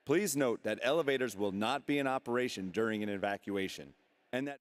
Please note that elevators will not be in operation during an evacuation, and that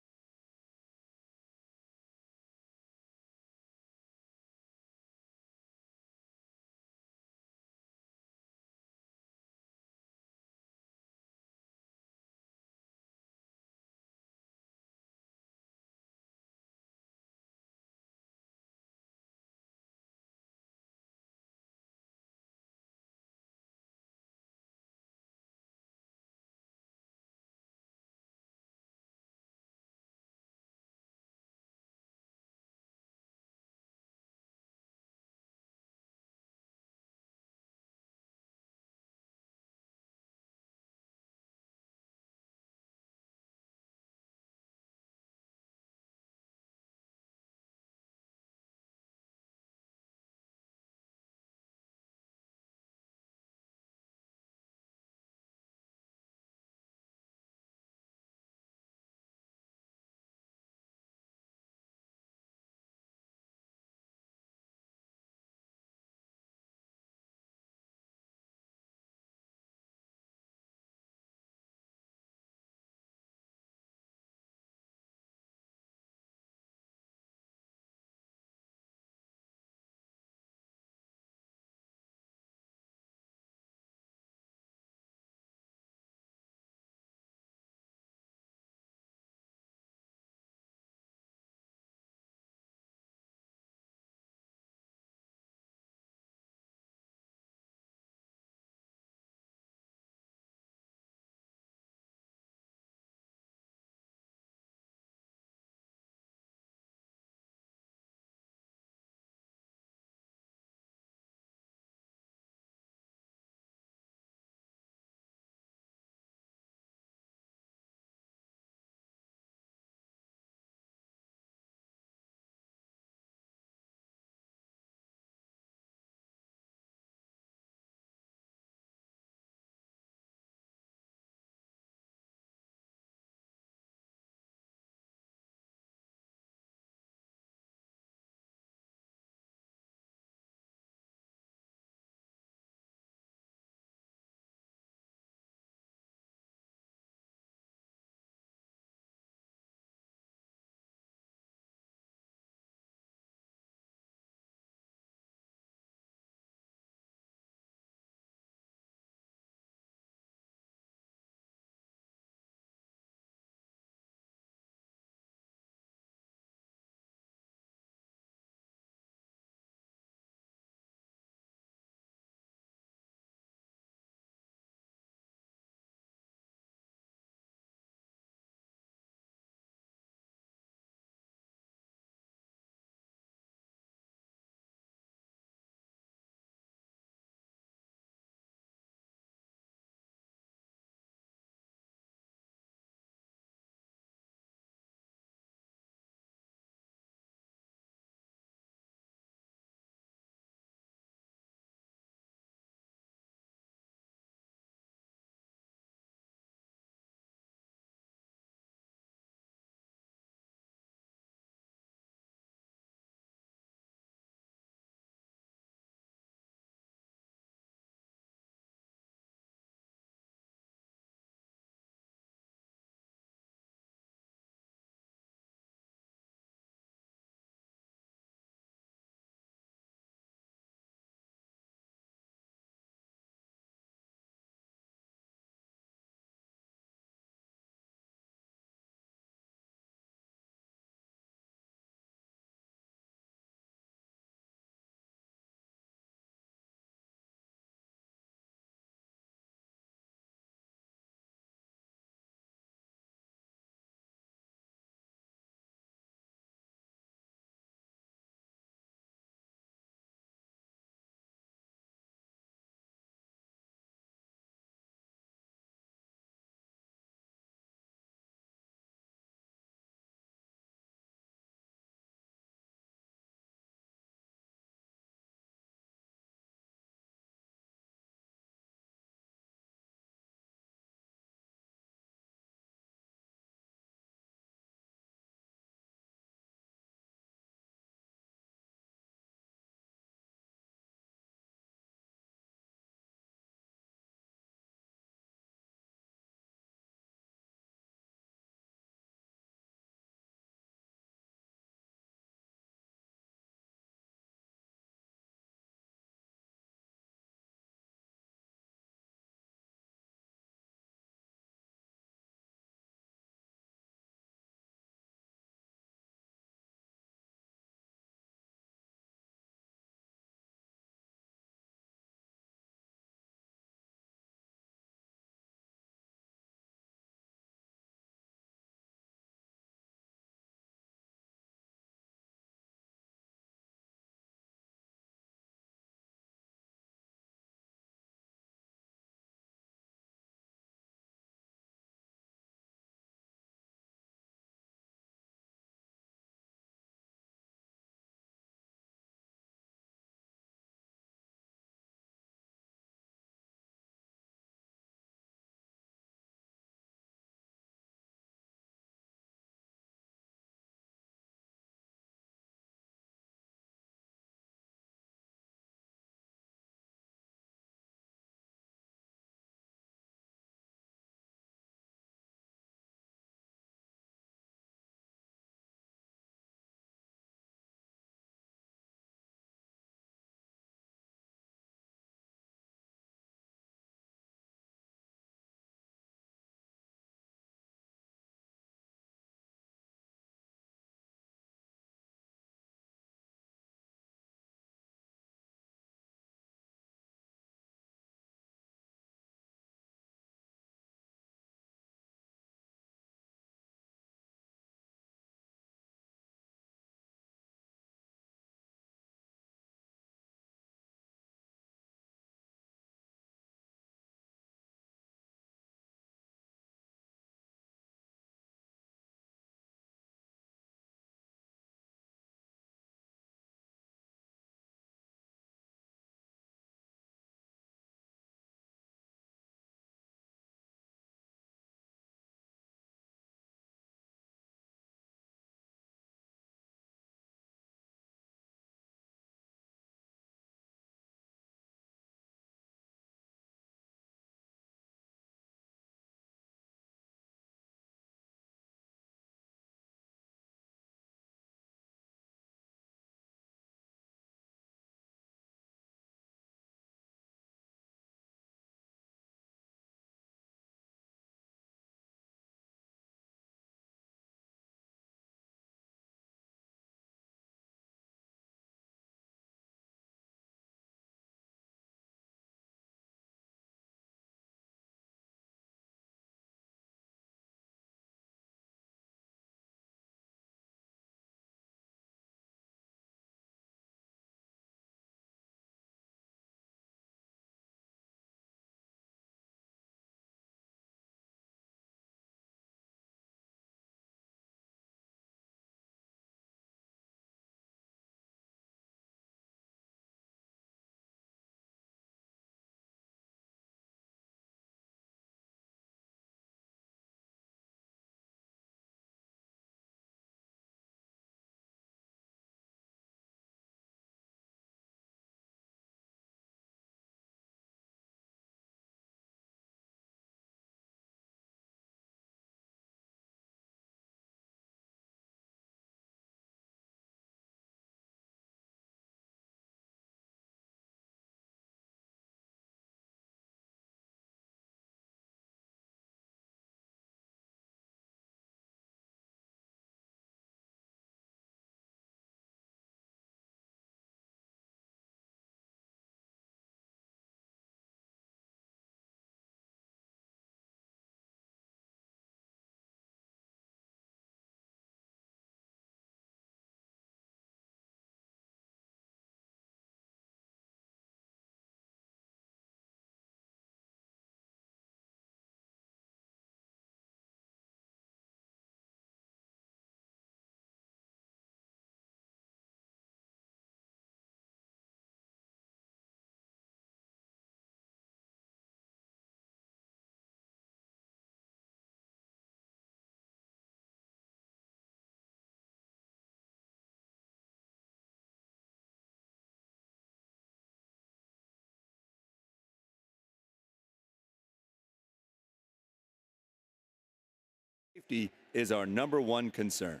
safety is our #1 concern.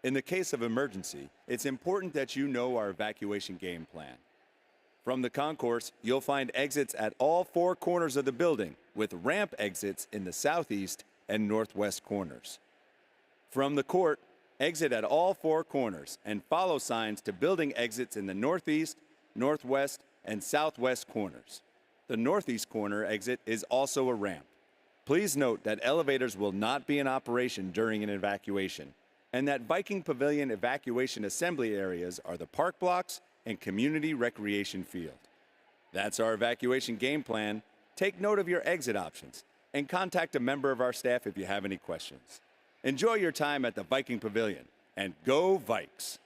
In the case of emergency, it's important that you know our evacuation game plan. From the concourse, you'll find exits at all 4 corners of the building, with ramp exits in the southeast and northwest corners. From the court, exit at all 4 corners and follow signs to building exits in the northeast, northwest, and southwest corners. The northeast corner exit is also a ramp. Please note that elevators will not be in operation during an evacuation, and that Viking Pavilion evacuation assembly areas are the park blocks and community recreation field. That's our evacuation game plan. Take note of your exit options and contact a member of our staff if you have any questions. Enjoy your time at the Viking Pavilion, and go Vikes!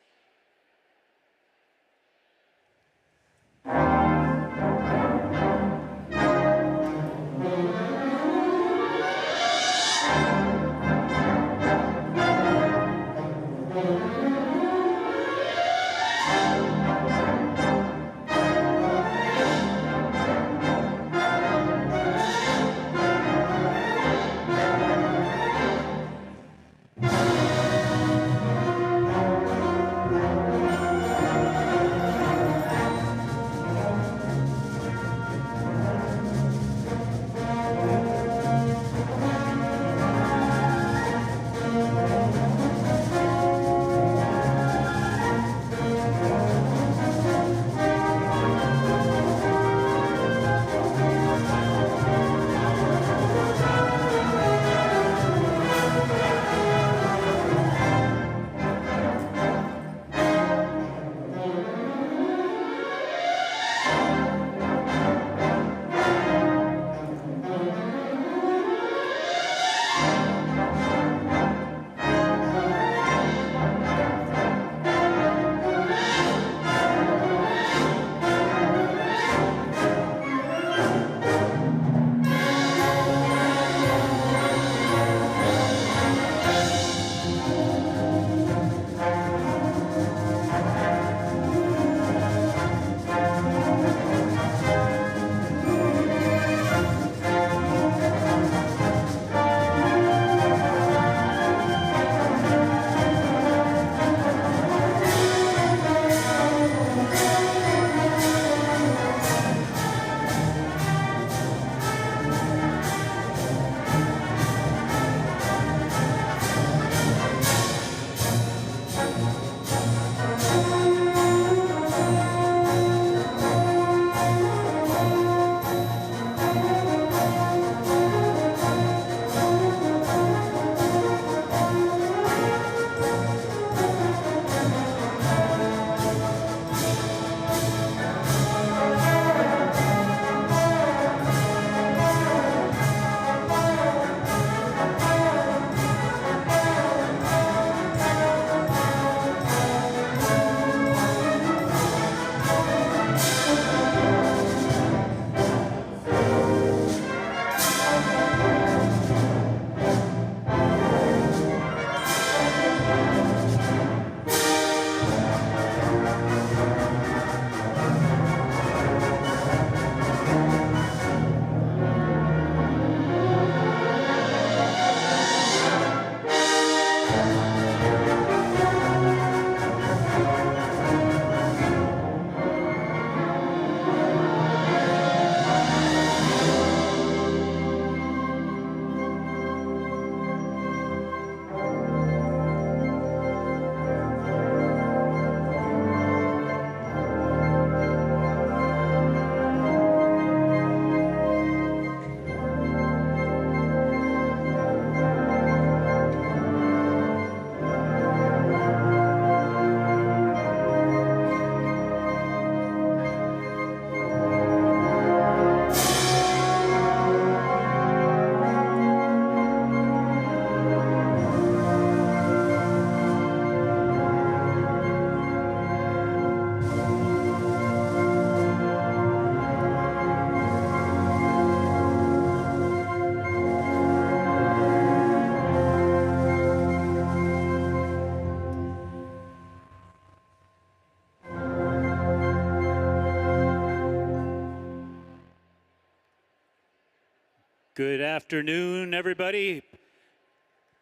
Good afternoon, everybody.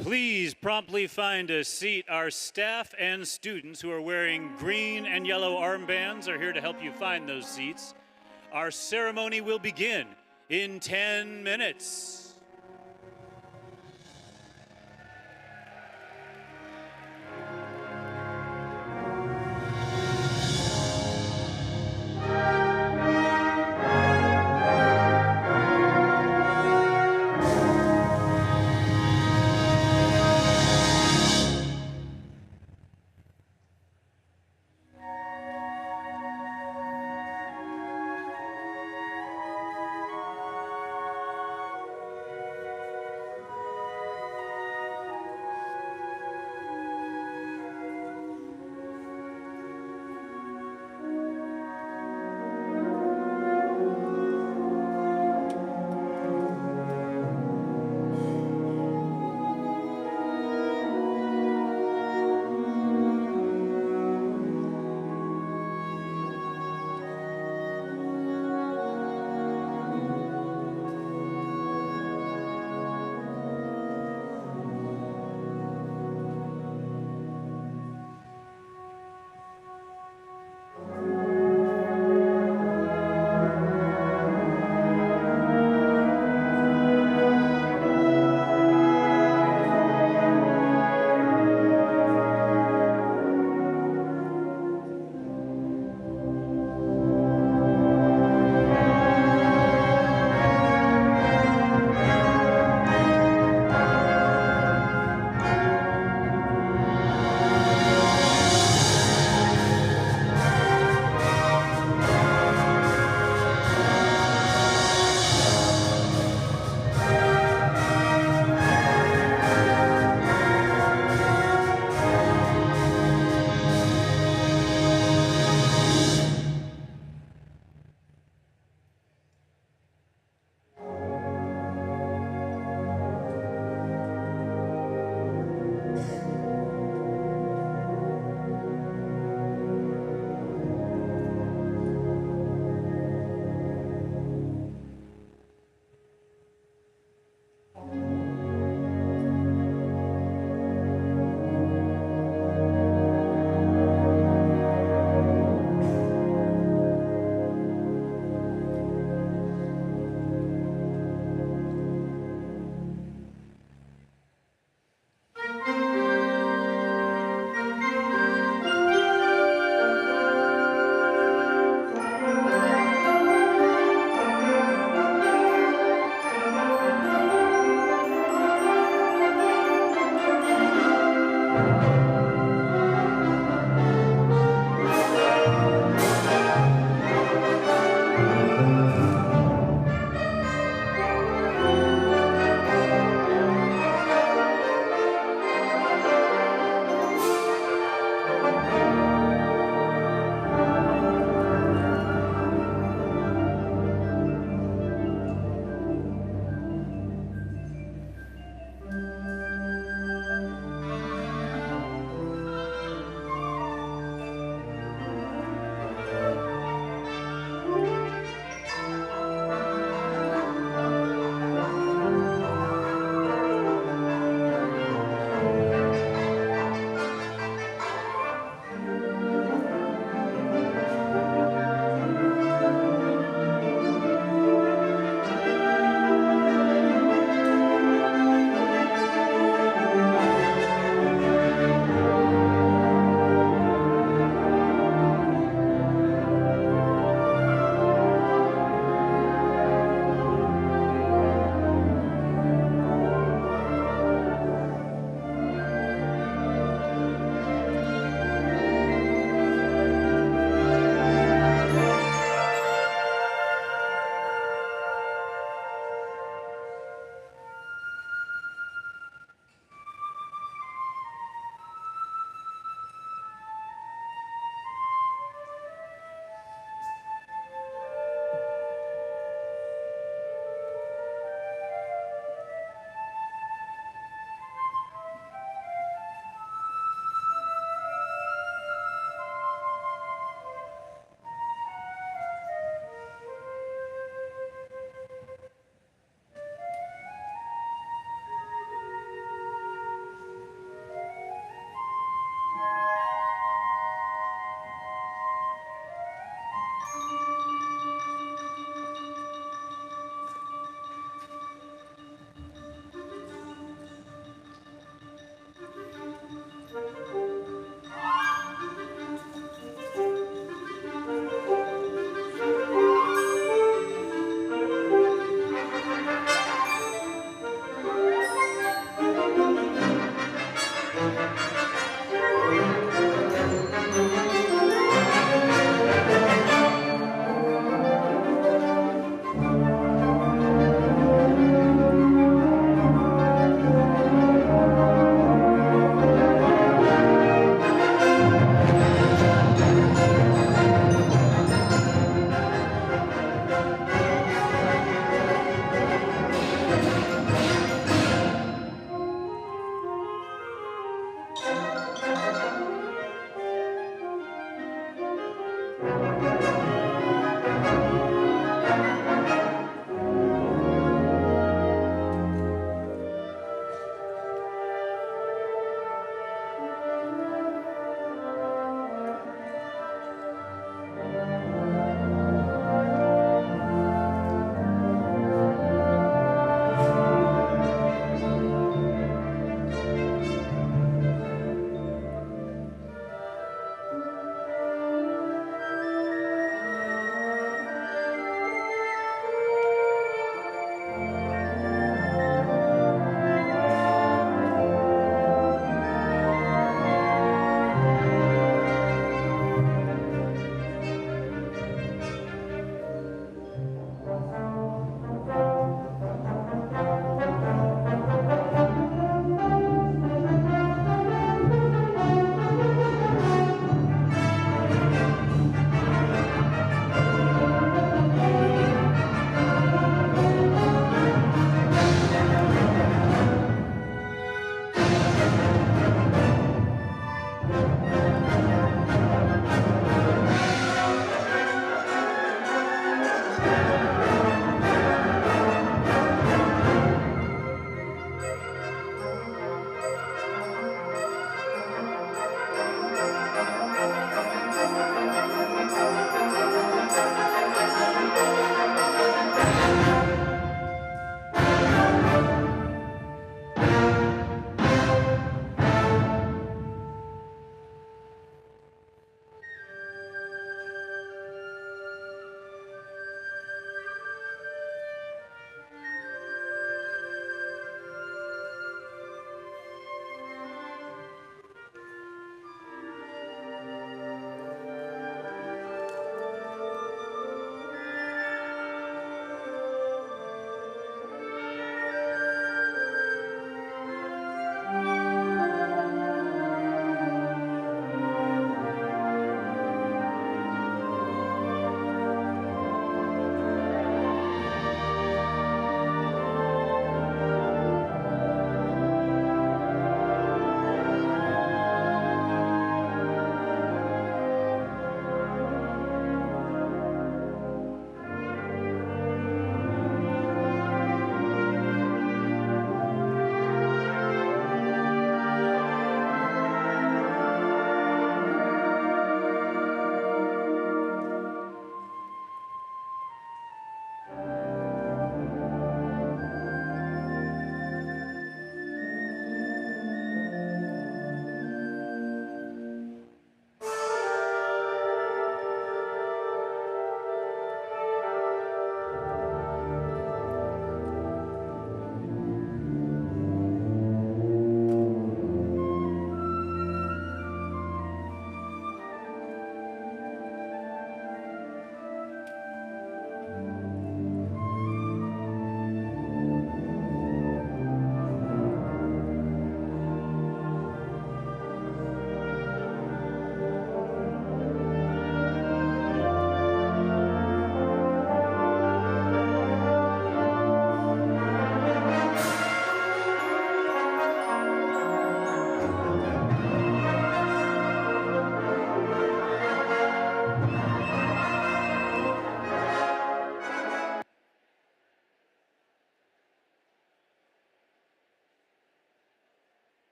Please promptly find a seat. Our staff and students who are wearing green and yellow armbands are here to help you find those seats. Our ceremony will begin in 10 minutes.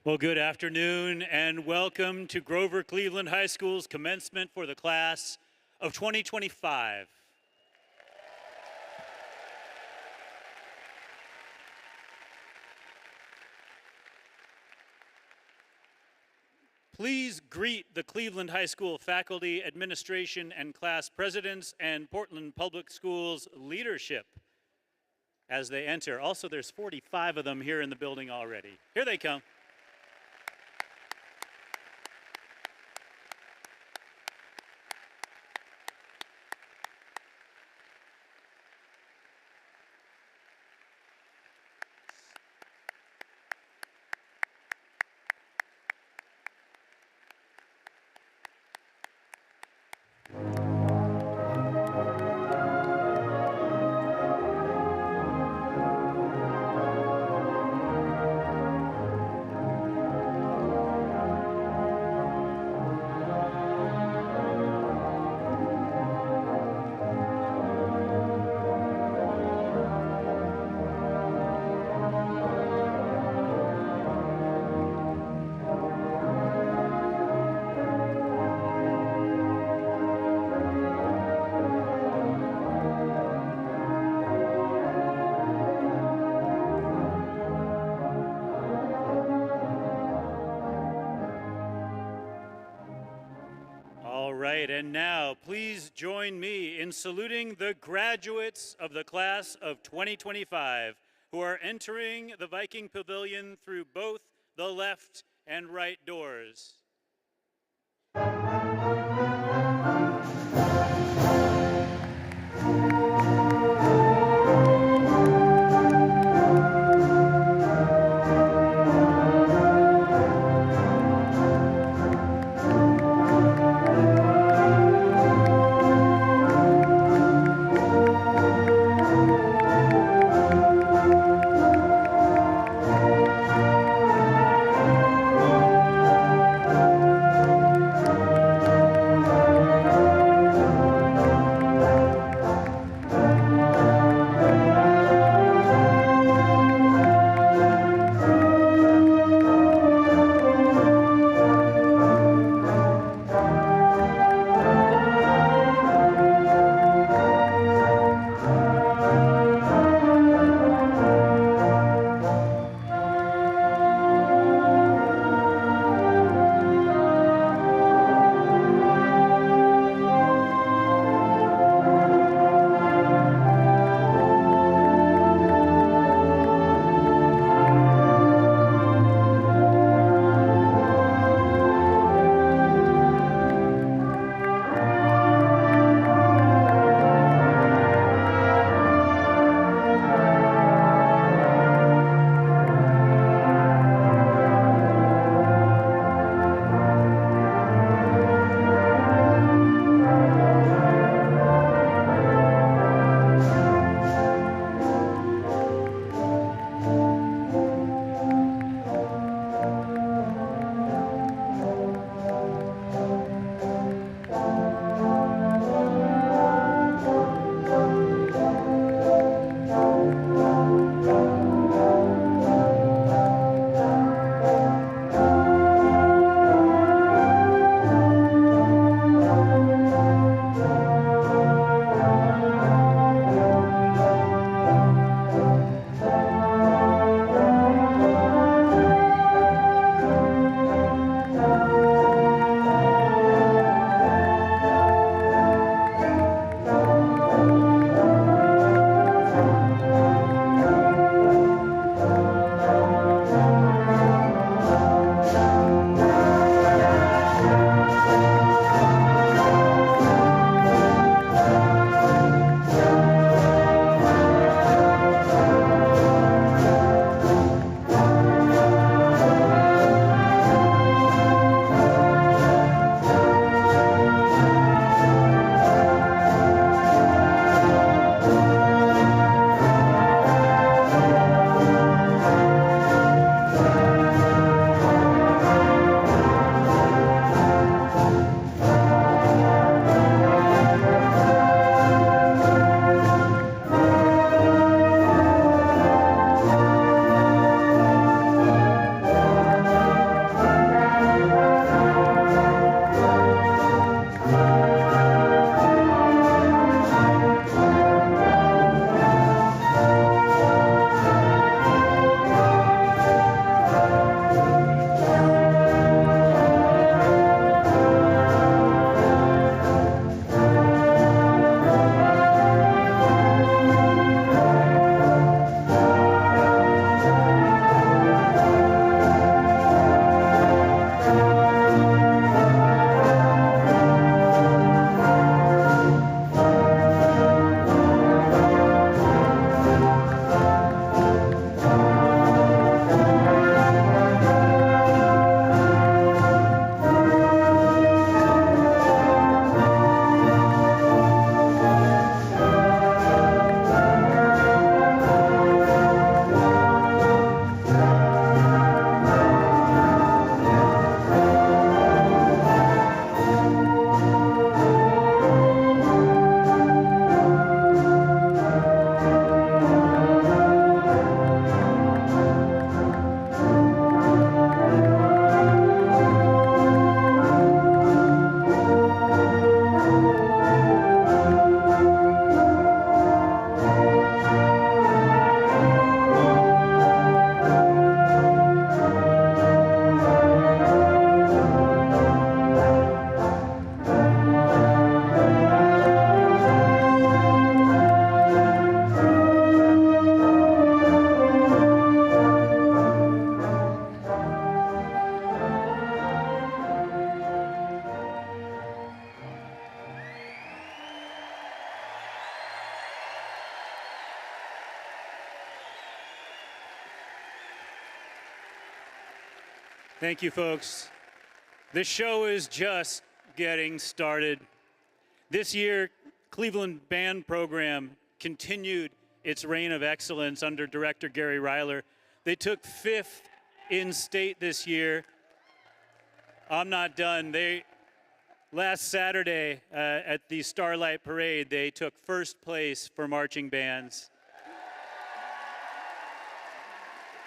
Well, good afternoon and welcome to Grover Cleveland High School's commencement for the class of 2025. Please greet the Cleveland High School faculty, administration, and class presidents and Portland Public Schools leadership as they enter. Also, there's 45 of them here in the building already. Here they come. All right, and now please join me in saluting the graduates of the class of 2025 who are entering the Viking Pavilion through both the left and right doors. Thank you, folks. The show is just getting started. This year, Cleveland Band Program continued its reign of excellence under director Gary Ryler. They took 5th in state this year. I'm not done. Last Saturday at the Starlight Parade, they took 1st place for marching bands.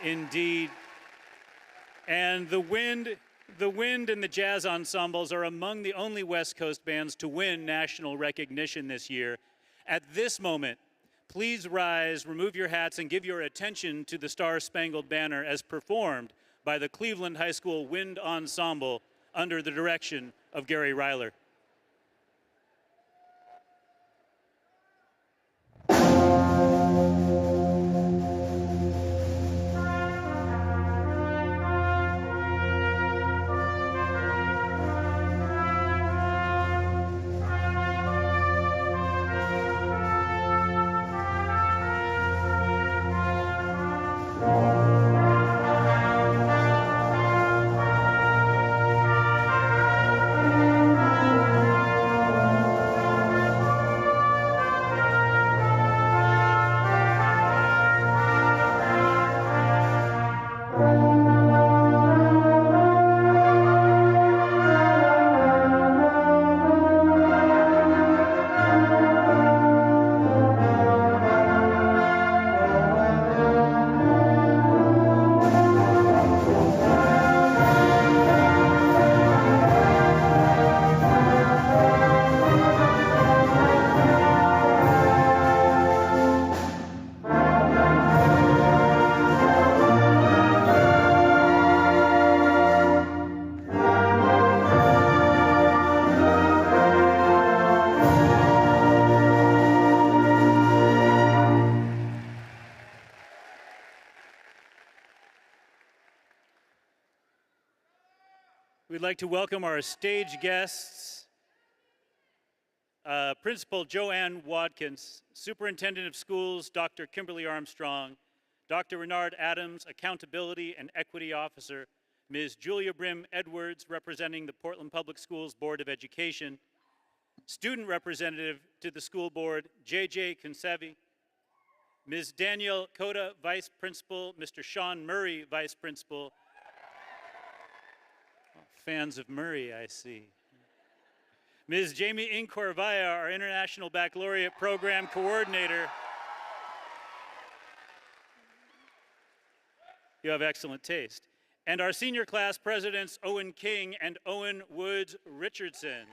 Indeed. And the Wind and the Jazz Ensembles are among the only West Coast bands to win national recognition this year. At this moment, please rise, remove your hats, and give your attention to the Star-Spangled Banner as performed by the Cleveland High School Wind Ensemble under the direction of Gary Ryler. We'd like to welcome our stage guests, Principal Joanne Watkins, Superintendent of Schools, Dr. Kimberly Armstrong, Dr. Renard Adams, Accountability and Equity Officer, Ms. Julia Brim Edwards, representing the Portland Public Schools Board of Education, Student Representative to the School Board, J.J. Consevi, Ms. Danielle Coda, Vice Principal, Mr. Sean Murray, Vice Principal. Fans of Murray, I see. Ms. Jamie Incorvaya, our International Baccalaureate Program Coordinator. You have excellent taste. And our senior class presidents, Owen King and Owen Woods Richardson.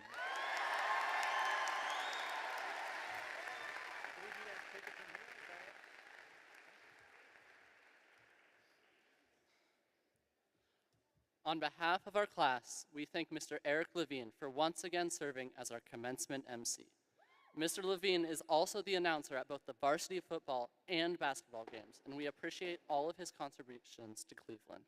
On behalf of our class, we thank Mr. Eric Levine for once again serving as our commencement MC. Mr. Levine is also the announcer at both the varsity football and basketball games, and we appreciate all of his contributions to Cleveland.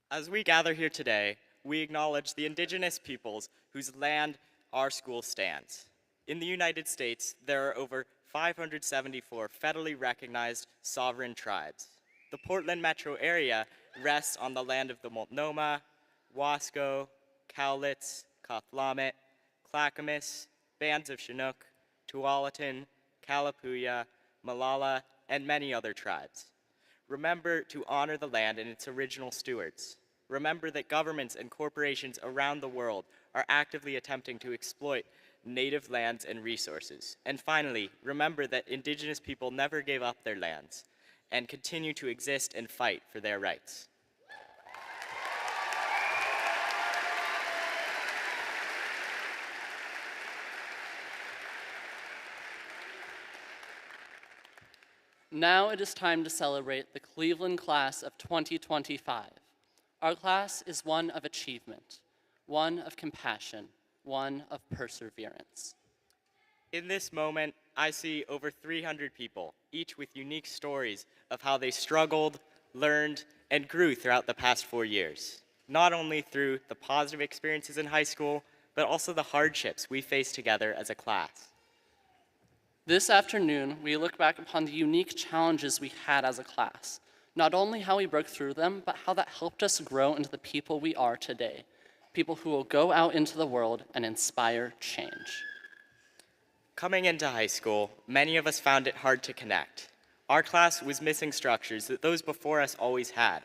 As we gather here today, we acknowledge the indigenous peoples whose land our school stands. In the United States, there are over 574 federally recognized sovereign tribes. The Portland metro area rests on the land of the Multnomah, Wasco, Cowlitz, Kathlamet, Clackamas, bands of Chinook, Tualatin, Kalapuya, Malala, and many other tribes. Remember to honor the land and its original stewards. Remember that governments and corporations around the world are actively attempting to exploit native lands and resources. And finally, remember that indigenous people never gave up their lands and continue to exist and fight for their rights. Now it is time to celebrate the Cleveland class of 2025. Our class is one of achievement, one of compassion, one of perseverance. In this moment, I see over 300 people, each with unique stories of how they struggled, learned, and grew throughout the past 4 years. Not only through the positive experiences in high school, but also the hardships we faced together as a class. This afternoon, we look back upon the unique challenges we had as a class, Not only how we broke through them, but how that helped us grow into the people we are today, people who will go out into the world and inspire change. Coming into high school, many of us found it hard to connect. Our class was missing structures that those before us always had.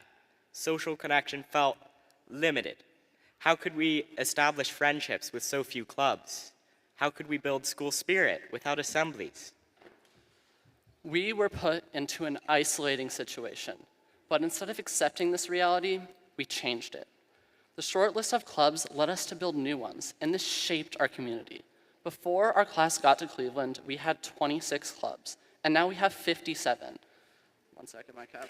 Social connection felt limited. How could we establish friendships with so few clubs? How could we build school spirit without assemblies? We were put into an isolating situation, but instead of accepting this reality, we changed it. The short list of clubs led us to build new ones, and this shaped our community. Before our class got to Cleveland, we had 26 clubs, and now we have 57. One second, my cap.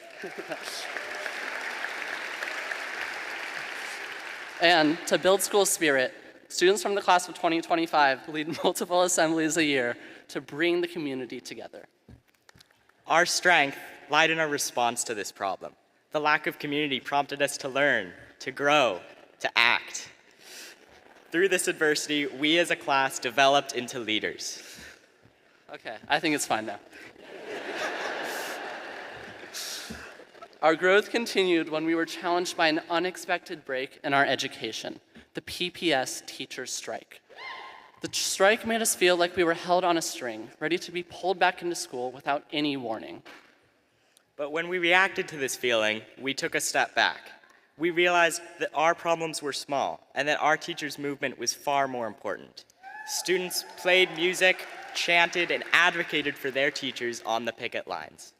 And to build school spirit, students from the class of 2025 lead multiple assemblies a year to bring the community together. Our strength lied in our response to this problem. The lack of community prompted us to learn, to grow, to act. Through this adversity, we as a class developed into leaders. Okay, I think it's fine now. Our growth continued when we were challenged by an unexpected break in our education, the PPS teachers' strike. The strike made us feel like we were held on a string, ready to be pulled back into school without any warning. But when we reacted to this feeling, we took a step back. We realized that our problems were small and that our teachers' movement was far more important. Students played music, chanted, and advocated for their teachers on the picket lines.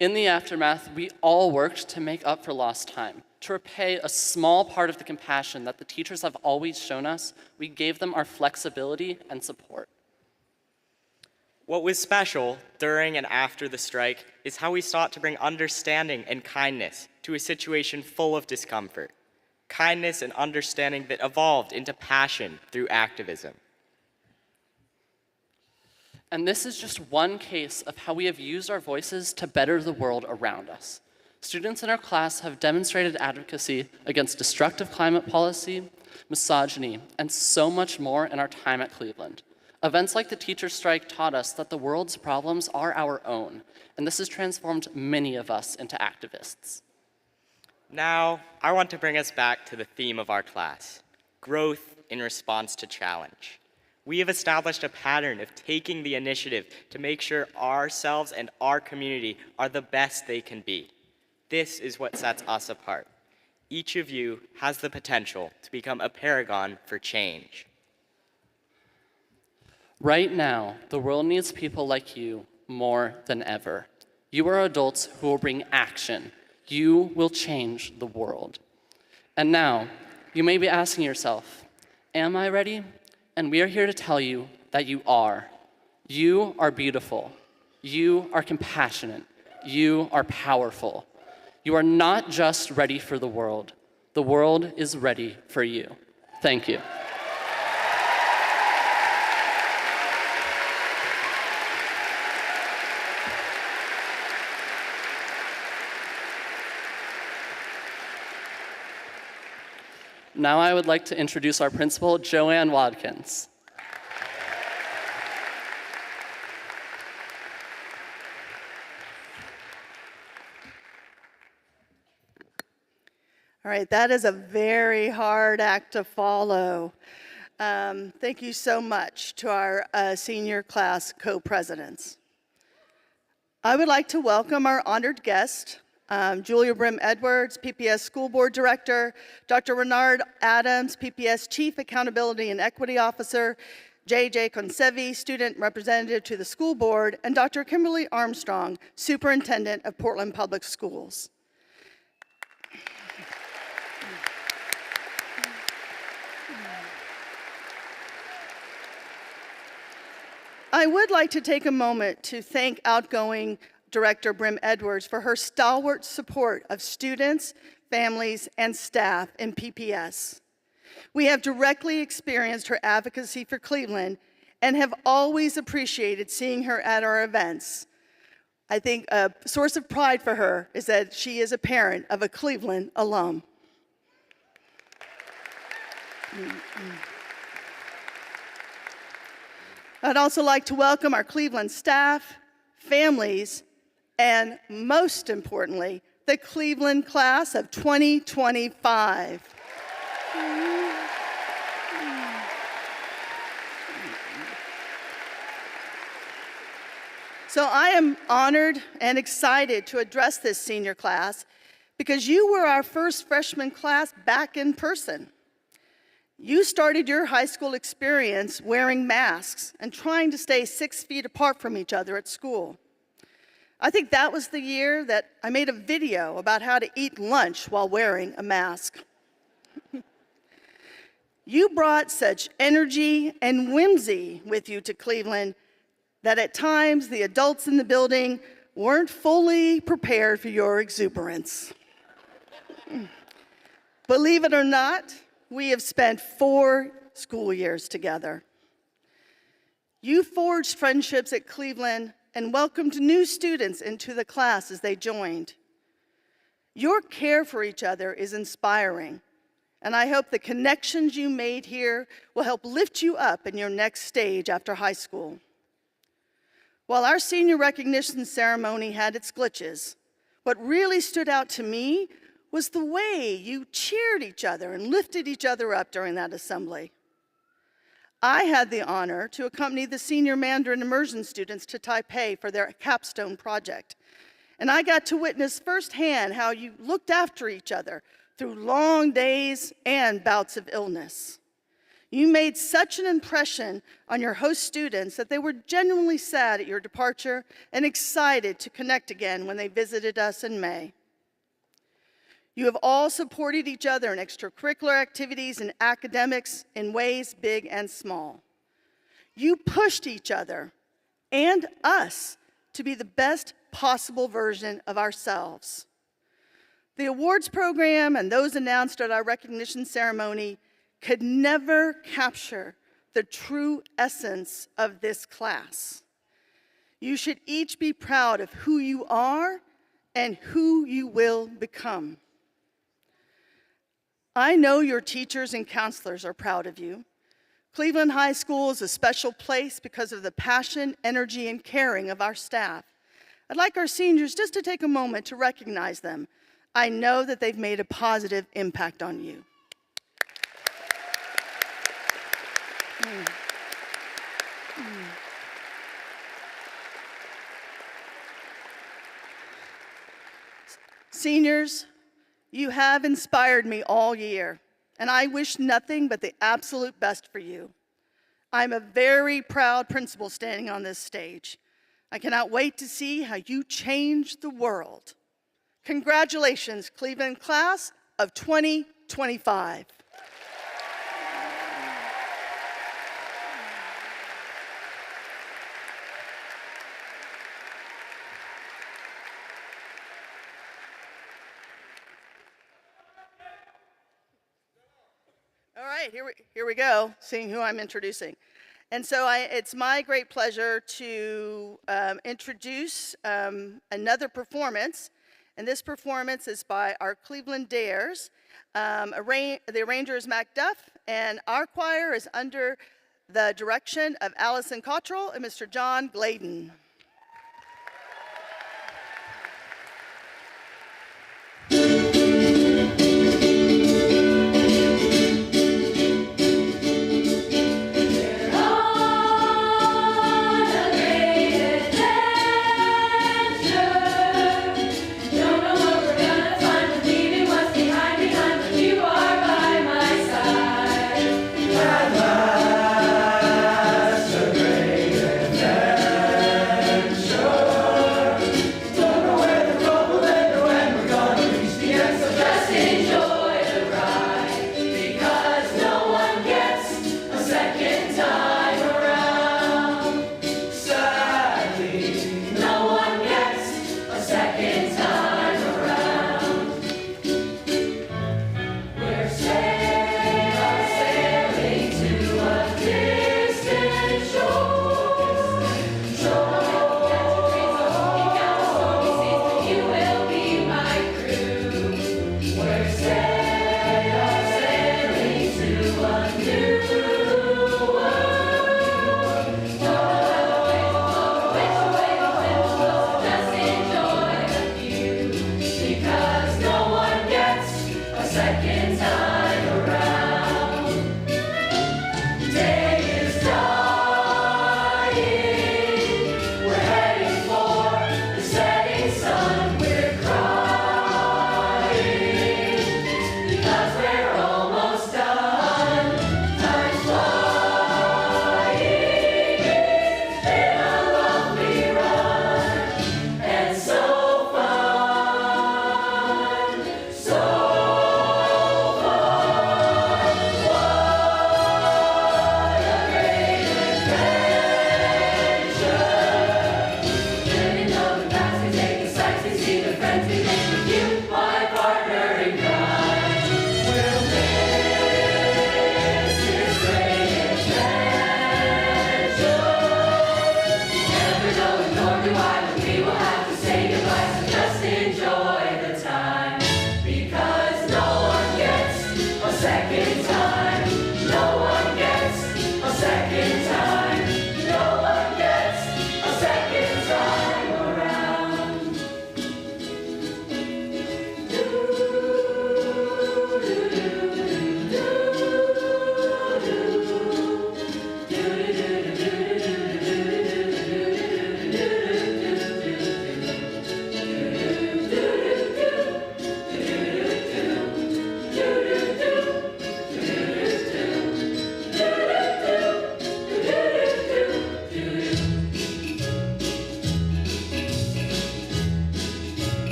In the aftermath, we all worked to make up for lost time. To repay a small part of the compassion that the teachers have always shown us, we gave them our flexibility and support. What was special during and after the strike is how we sought to bring understanding and kindness to a situation full of discomfort. Kindness and understanding that evolved into passion through activism. And this is just one case of how we have used our voices to better the world around us. Students in our class have demonstrated advocacy against destructive climate policy, misogyny, and so much more in our time at Cleveland. Events like the teacher's strike taught us that the world's problems are our own, and this has transformed many of us into activists. Now, I want to bring us back to the theme of our class, growth in response to challenge. We have established a pattern of taking the initiative to make sure ourselves and our community are the best they can be. This is what sets us apart. Each of you has the potential to become a paragon for change. Right now, the world needs people like you more than ever. You are adults who will bring action. You will change the world. And now, you may be asking yourself, am I ready? And we are here to tell you that you are. You are beautiful. You are compassionate. You are powerful. You are not just ready for the world is ready for you. Thank you. Now I would like to introduce our principal, Joanne Watkins. All right, that is a very hard act to follow. Thank you so much to our senior class co-presidents. I would like to welcome our honored guest, Julia Brim Edwards, PPS School Board Director, Dr. Renard Adams, PPS Chief Accountability and Equity Officer, J.J. Consevi, Student Representative to the School Board, and Dr. Kimberly Armstrong, Superintendent of Portland Public Schools. I would like to take a moment to thank outgoing Director Brim Edwards for her stalwart support of students, families, and staff in PPS. We have directly experienced her advocacy for Cleveland and have always appreciated seeing her at our events. I think a source of pride for her is that she is a parent of a Cleveland alum. I'd also like to welcome our Cleveland staff, families, and most importantly, the Cleveland class of 2025. So I am honored and excited to address this senior class because you were our first freshman class back in person. You started your high school experience wearing masks and trying to stay 6 feet apart from each other at school. I think that was the year that I made a video about how to eat lunch while wearing a mask. You brought such energy and whimsy with you to Cleveland that at times the adults in the building weren't fully prepared for your exuberance. Believe it or not, we have spent 4 school years together. You forged friendships at Cleveland and welcomed new students into the class as they joined. Your care for each other is inspiring, and I hope the connections you made here will help lift you up in your next stage after high school. While our senior recognition ceremony had its glitches, what really stood out to me was the way you cheered each other and lifted each other up during that assembly. I had the honor to accompany the senior Mandarin immersion students to Taipei for their capstone project. And I got to witness firsthand how you looked after each other through long days and bouts of illness. You made such an impression on your host students that they were genuinely sad at your departure and excited to connect again when they visited us in May. You have all supported each other in extracurricular activities and academics in ways big and small. You pushed each other and us to be the best possible version of ourselves. The awards program and those announced at our recognition ceremony could never capture the true essence of this class. You should each be proud of who you are and who you will become. I know your teachers and counselors are proud of you. Cleveland High School is a special place because of the passion, energy, and caring of our staff. I'd like our seniors just to take a moment to recognize them. I know that they've made a positive impact on you. Seniors, you have inspired me all year, and I wish nothing but the absolute best for you. I'm a very proud principal standing on this stage. I cannot wait to see how you change the world. Congratulations, Cleveland class of 2025. All right, here we go, seeing who I'm introducing. And so it's my great pleasure to introduce another performance. And this performance is by our Cleveland Dares. The arranger is Mac Duff, and our choir is under the direction of Allison Cottrell and Mr. John Gladen.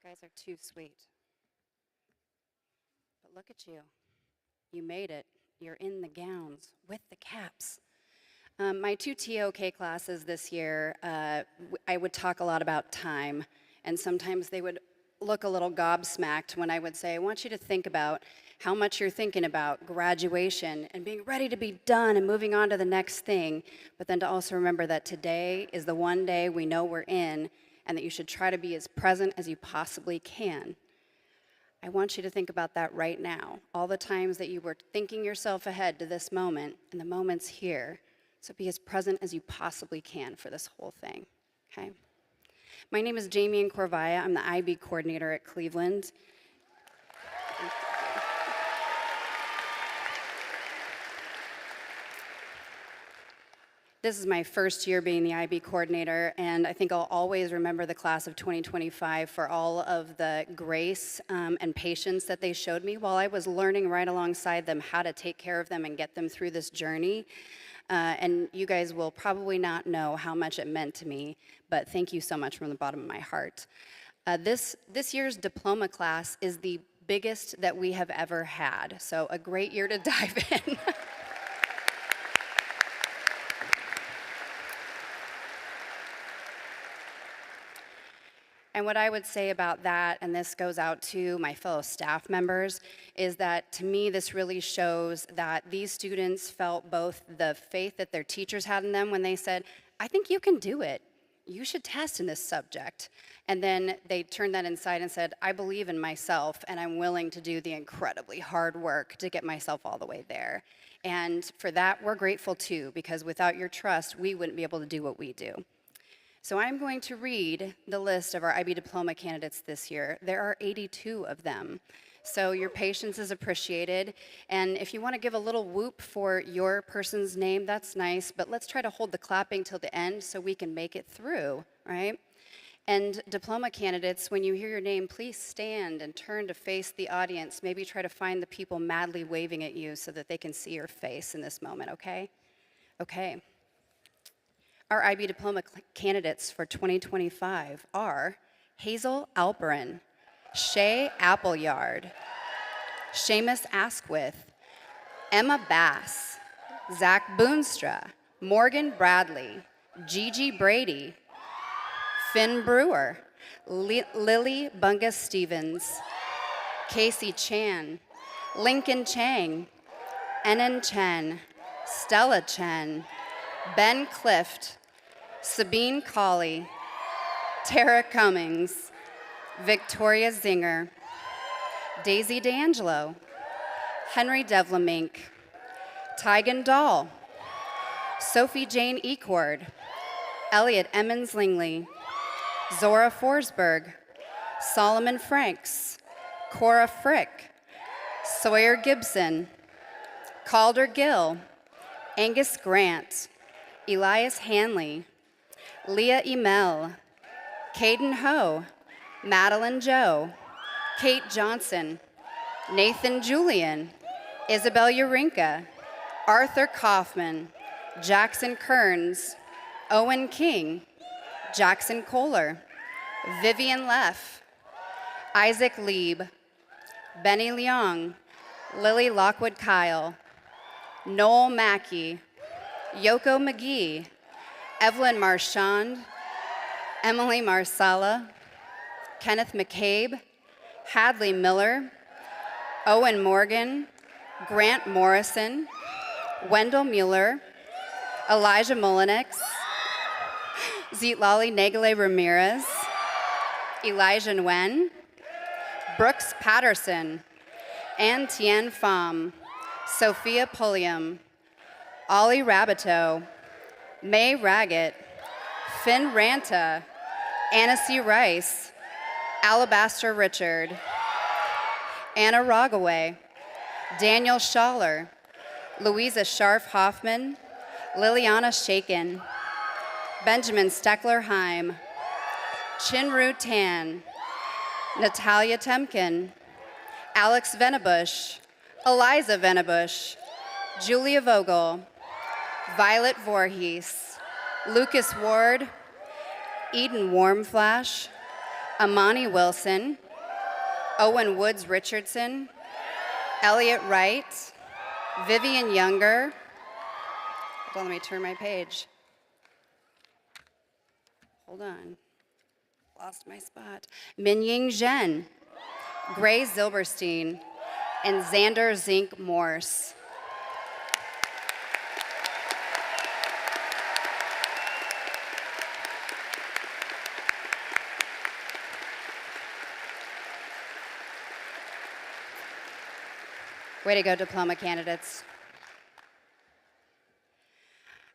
You guys are too sweet. But look at you. You made it. You're in the gowns with the caps. My two TOK classes this year, I would talk a lot about time, and sometimes they would look a little gobsmacked when I would say, I want you to think about how much you're thinking about graduation and being ready to be done and moving on to the next thing, but then to also remember that today is the one day we know we're in, and that you should try to be as present as you possibly can. I want you to think about that right now, all the times that you were thinking yourself ahead to this moment, and the moment's here. So be as present as you possibly can for this whole thing, okay? My name is Jamie Corvaya. I'm the IB coordinator at Cleveland. This is my first year being the IB coordinator, and I think I'll always remember the class of 2025 for all of the grace and patience that they showed me while I was learning right alongside them how to take care of them and get them through this journey. And you guys will probably not know how much it meant to me, but thank you so much from the bottom of my heart. This year's diploma class is the biggest that we have ever had, so a great year to dive in. And what I would say about that, and this goes out to my fellow staff members, is that to me this really shows that these students felt both the faith that their teachers had in them when they said, I think you can do it. You should test in this subject. And then they turned that inside and said, I believe in myself and I'm willing to do the incredibly hard work to get myself all the way there. And for that, we're grateful too, because without your trust, we wouldn't be able to do what we do. So I'm going to read the list of our IB diploma candidates this year. There are 82 of them. So your patience is appreciated. And if you want to give a little whoop for your person's name, that's nice, but let's try to hold the clapping till the end so we can make it through, right? And diploma candidates, when you hear your name, please stand and turn to face the audience. Maybe try to find the people madly waving at you so that they can see your face in this moment, okay? Okay. Our IB diploma candidates for 2025 are Hazel Alperin, Shay Appleyard, Seamus Asquith, Emma Bass, Zach Boonstra, Morgan Bradley, Gigi Brady, Finn Brewer, Lily Bungus Stevens, Casey Chan, Lincoln Chang, Enan Chen, Stella Chen, Ben Clift, Sabine Colley, Tara Cummings, Victoria Zinger, Daisy D'Angelo, Henry Devlamink, Tygan Dahl, Sophie Jane Ecord, Elliot Emmons Lingley, Zora Forsberg, Solomon Franks, Cora Frick, Sawyer Gibson, Calder Gill, Angus Grant, Elias Hanley, Leah Emel, Caden Ho, Madeline Joe, Kate Johnson, Nathan Julian, Isabel Urinka, Arthur Kaufman, Jackson Kearns, Owen King, Jackson Kohler, Vivian Leff, Isaac Lieb, Benny Leong, Lily Lockwood Kyle, Noel Mackey, Yoko McGee, Evelyn Marchand, Emily Marsala, Kenneth McCabe, Hadley Miller, Owen Morgan, Grant Morrison, Wendell Mueller, Elijah Mullenix, Zitlali Negale Ramirez, Elijah Nguyen, Brooks Patterson, Ann Tien Pham, Sophia Pulliam, Ollie Rabbito, May Raggett, Finn Ranta, Anna C. Rice, Alabaster Richard, Anna Rogaway, Daniel Schaller, Louisa Scharf Hoffman, Liliana Shaken, Benjamin Steckler Heim, Chinru Tan, Natalia Temkin, Alex Venebush, Eliza Venebush, Julia Vogel, Violet Voorhees, Lucas Ward, Eden Warmflash, Amani Wilson, Owen Woods Richardson, Elliot Wright, Vivian Younger. Hold on, let me turn my page. Hold on. Lost my spot. Minying Zhen, Gray Zilberstein, and Xander Zink Morse. Way to go, diploma candidates.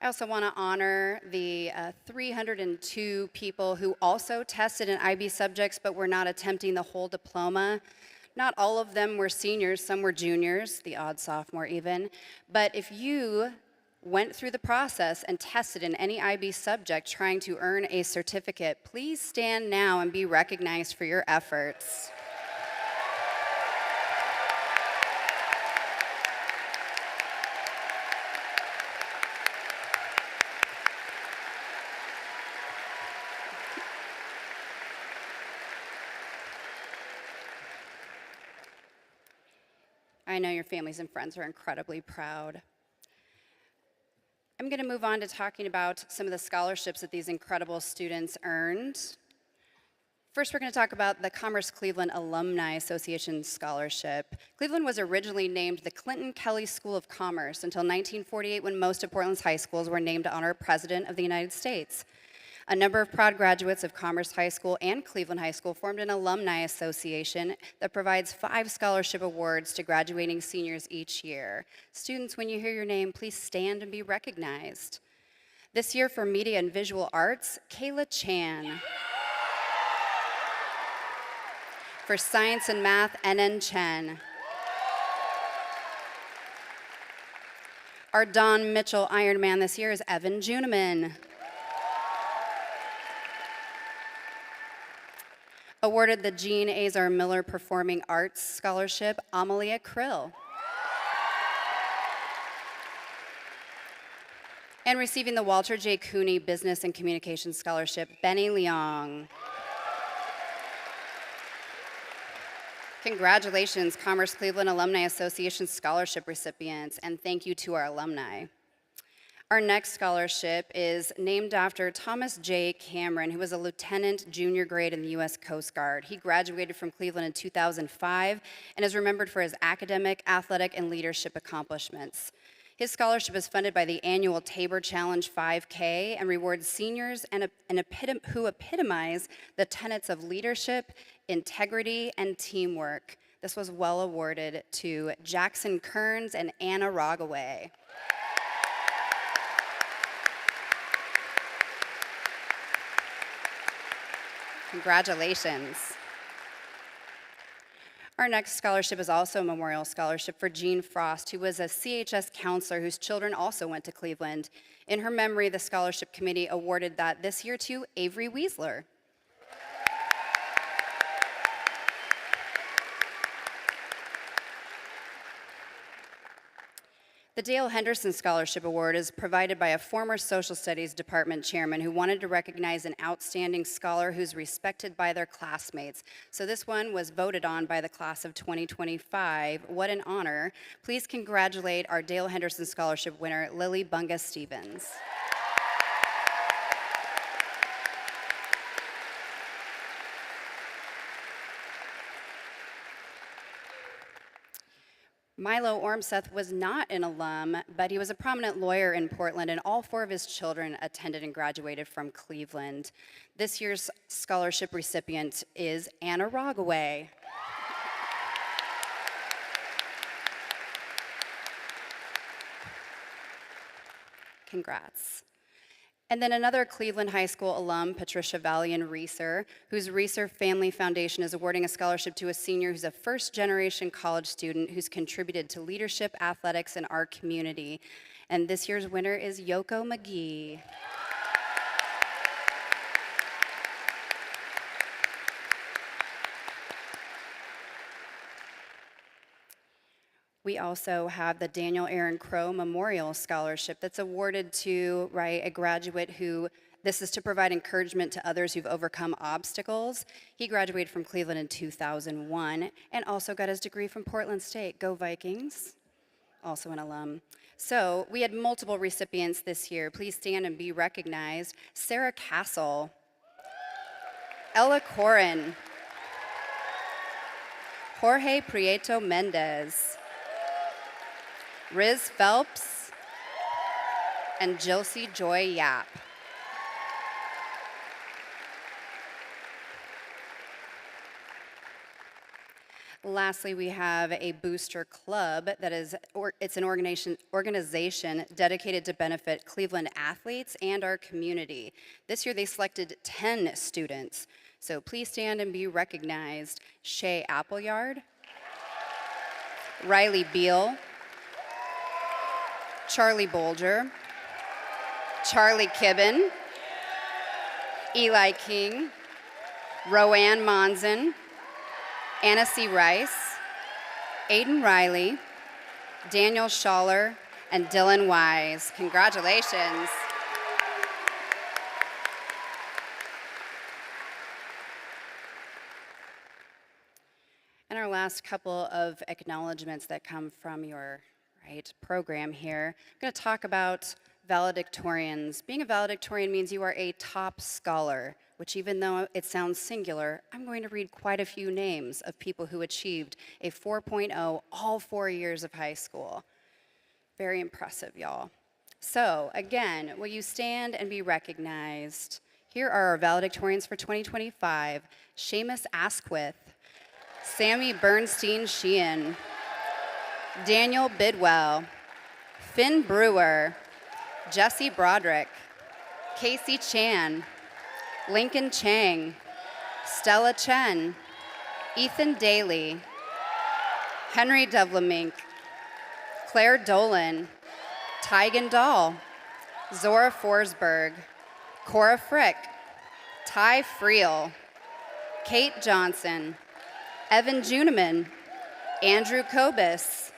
I also want to honor the 302 people who also tested in IB subjects but were not attempting the whole diploma. Not all of them were seniors, some were juniors, the odd sophomore even. But if you went through the process and tested in any IB subject trying to earn a certificate, please stand now and be recognized for your efforts. I know your families and friends are incredibly proud. I'm going to move on to talking about some of the scholarships that these incredible students earned. First, we're going to talk about the Commerce Cleveland Alumni Association Scholarship. Cleveland was originally named the Clinton Kelly School of Commerce until 1948, when most of Portland's high schools were named to honor a president of the United States. A number of proud graduates of Commerce High School and Cleveland High School formed an alumni association that provides 5 scholarship awards to graduating seniors each year. Students, when you hear your name, please stand and be recognized. This year for Media and Visual Arts, Kayla Chan. For Science and Math, Enan Chen. Our Don Mitchell Ironman this year is Evan Juneman. Awarded the Jean Azar Miller Performing Arts Scholarship, Amalia Krill. And receiving the Walter J. Cooney Business and Communications Scholarship, Benny Leong. Congratulations, Commerce Cleveland Alumni Association Scholarship recipients, and thank you to our alumni. Our next scholarship is named after Thomas J. Cameron, who was a lieutenant junior grade in the U.S. Coast Guard. He graduated from Cleveland in 2005 and is remembered for his academic, athletic, and leadership accomplishments. His scholarship is funded by the annual Tabor Challenge 5K and rewards seniors who epitomize the tenets of leadership, integrity, and teamwork. This was well awarded to Jackson Kearns and Anna Rogaway. Congratulations. Our next scholarship is also a memorial scholarship for Jean Frost, who was a CHS counselor whose children also went to Cleveland. In her memory, the scholarship committee awarded that this year to Avery Weisler. The Dale Henderson Scholarship Award is provided by a former Social Studies Department chairman who wanted to recognize an outstanding scholar who's respected by their classmates. So this one was voted on by the class of 2025. What an honor. Please congratulate our Dale Henderson Scholarship winner, Lily Bunga Stevens. Milo Ormseth was not an alum, but he was a prominent lawyer in Portland, and all 4 of his children attended and graduated from Cleveland. This year's scholarship recipient is Anna Rogaway. Congrats. And then another Cleveland High School alum, Patricia Valian Reeser, whose Reeser Family Foundation is awarding a scholarship to a senior who's a first-generation college student who's contributed to leadership, athletics, and our community. And this year's winner is Yoko McGee. We also have the Daniel Aaron Crow Memorial Scholarship that's awarded to a graduate who, this is to provide encouragement to others who've overcome obstacles. He graduated from Cleveland in 2001 and also got his degree from Portland State. Go Vikings, also an alum. So we had multiple recipients this year. Please stand and be recognized. Sarah Castle, Ella Corin, Jorge Prieto Mendez, Riz Phelps, and Jilcy Joy Yap. Lastly, we have a booster club that is, it's an organization dedicated to benefit Cleveland athletes and our community. This year they selected 10 students. So please stand and be recognized. Shay Appleyard, Riley Beal, Charlie Bolger, Charlie Kibben, Eli King, Roanne Monson, Anna C. Rice, Aiden Riley, Daniel Schaller, and Dylan Wise. Congratulations. And our last couple of acknowledgments that come from your program here. I'm going to talk about valedictorians. Being a valedictorian means you are a top scholar, which even though it sounds singular, I'm going to read quite a few names of people who achieved a 4.0 all 4 years of high school. Very impressive, y'all. So again, will you stand and be recognized? Here are our valedictorians for 2025. Seamus Asquith, Sammy Bernstein Sheehan, Daniel Bidwell, Finn Brewer, Jesse Broderick, Casey Chan, Lincoln Chang, Stella Chen, Ethan Daly, Henry Devlamink, Claire Dolan, Tygan Dahl, Zora Forsberg, Cora Frick, Ty Friel, Kate Johnson, Evan Juniman, Andrew Kobus,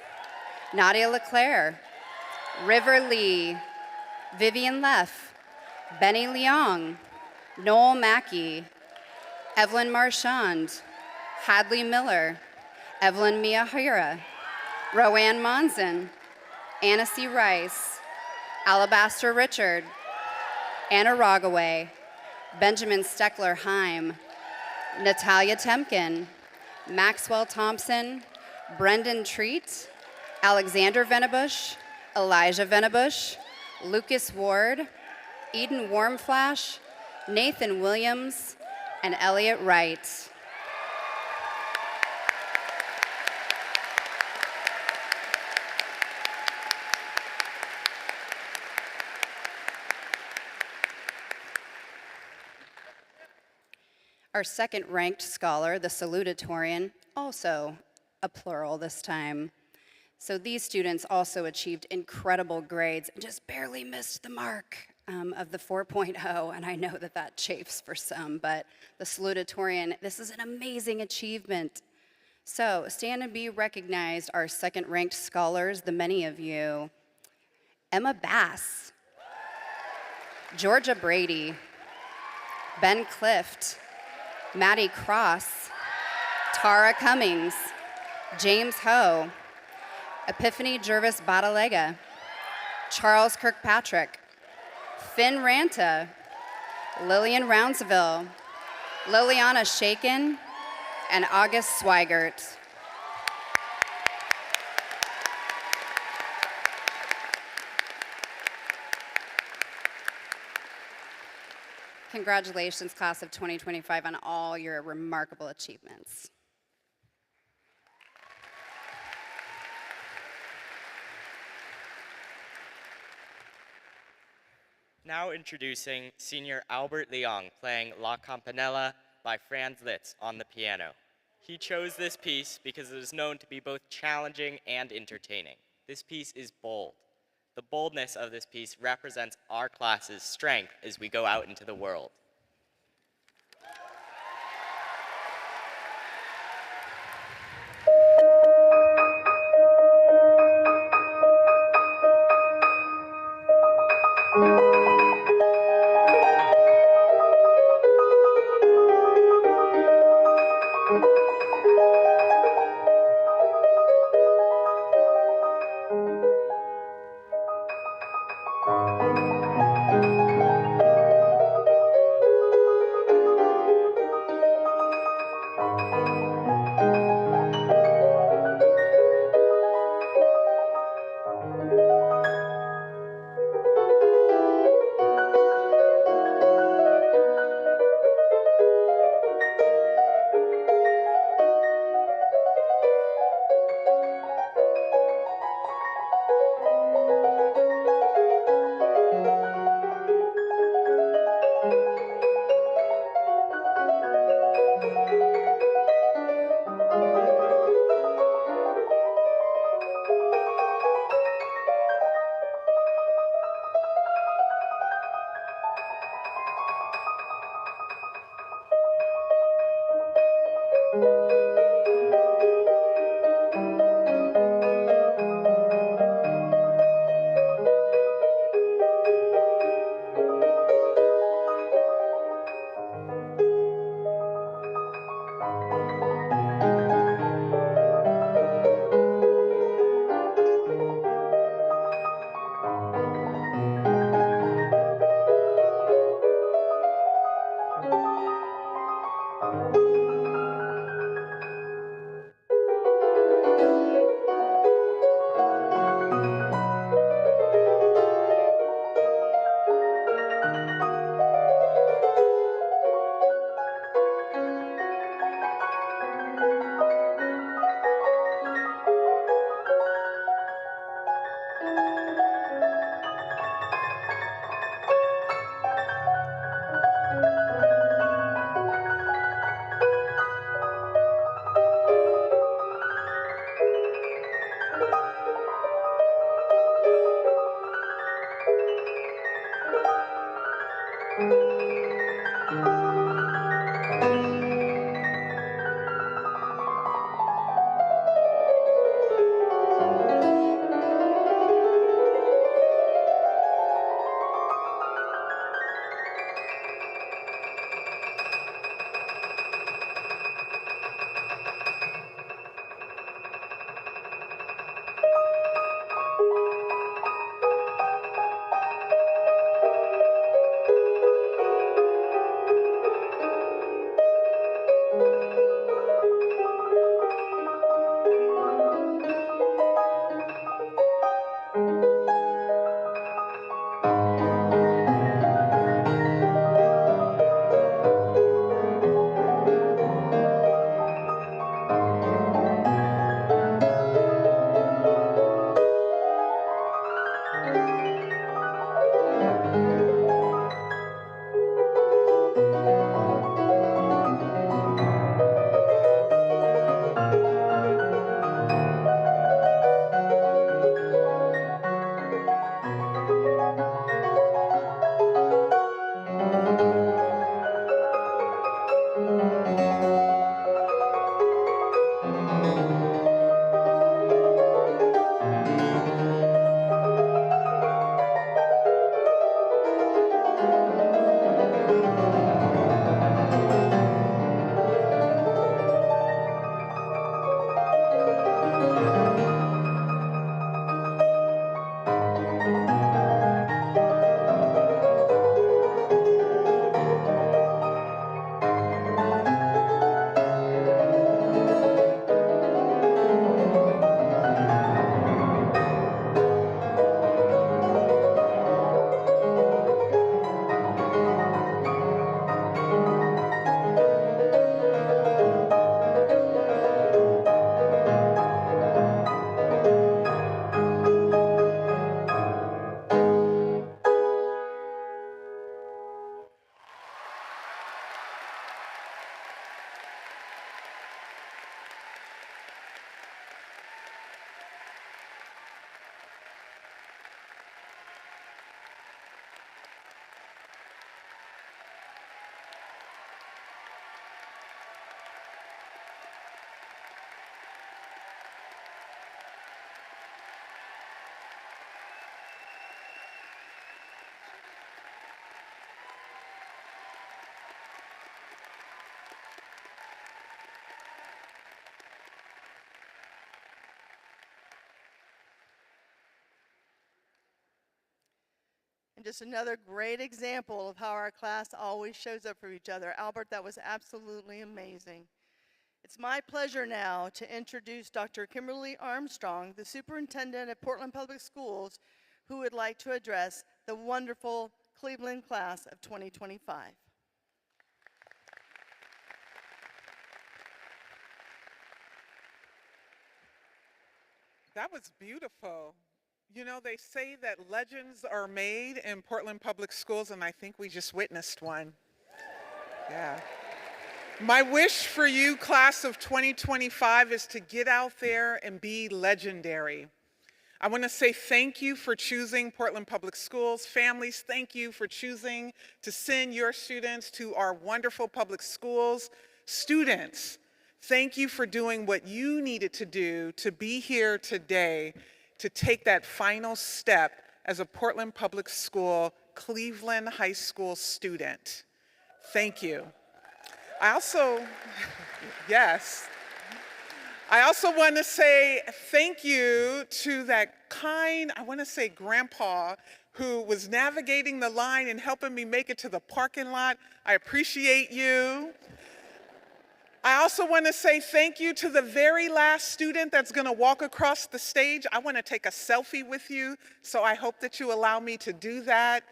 Nadia LeClaire, River Lee, Vivian Leff, Benny Leong, Noel Mackey, Evelyn Marchand, Hadley Miller, Evelyn Miyahira, Roanne Monson, Anna C. Rice, Alabaster Richard, Anna Rogaway, Benjamin Steckler Heim, Natalia Temkin, Maxwell Thompson, Brendan Treat, Alexander Venebush, Elijah Venebush, Lucas Ward, Eden Warmflash, Nathan Williams, and Elliot Wright. Our second-ranked scholar, the salutatorian, also a plural this time. So these students also achieved incredible grades and just barely missed the mark of the 4.0, and I know that that chafes for some, but the salutatorian, this is an amazing achievement. So stand and be recognized, our second-ranked scholars, the many of you. Emma Bass, Georgia Brady, Ben Clift, Maddie Cross, Tara Cummings, James Ho, Epiphany Jervis Badalega, Charles Kirkpatrick, Finn Ranta, Lillian Rounseville, Liliana Shaken, and August Swigert. Congratulations, class of 2025, on all your remarkable achievements. Now introducing senior Albert Leong playing La Campanella by Franz Liszt on the piano. He chose this piece because it is known to be both challenging and entertaining. This piece is bold. The boldness of this piece represents our class's strength as we go out into the world. and just another great example of how our class always shows up for each other. Albert, that was absolutely amazing. It's my pleasure now to introduce Dr. Kimberly Armstrong, the superintendent at Portland Public Schools, who would like to address the wonderful Cleveland class of 2025. That was beautiful. You know, they say that legends are made in Portland Public Schools, and I think we just witnessed one. Yeah. My wish for you, class of 2025, is to get out there and be legendary. I want to say thank you for choosing Portland Public Schools. Families, thank you for choosing to send your students to our wonderful public schools. Students, thank you for doing what you needed to do to be here today to take that final step as a Portland Public School, Cleveland High School student. Thank you. I also want to say thank you to that kind, I want to say grandpa, who was navigating the line and helping me make it to the parking lot. I appreciate you. I also want to say thank you to the very last student that's going to walk across the stage. I want to take a selfie with you, so I hope that you allow me to do that.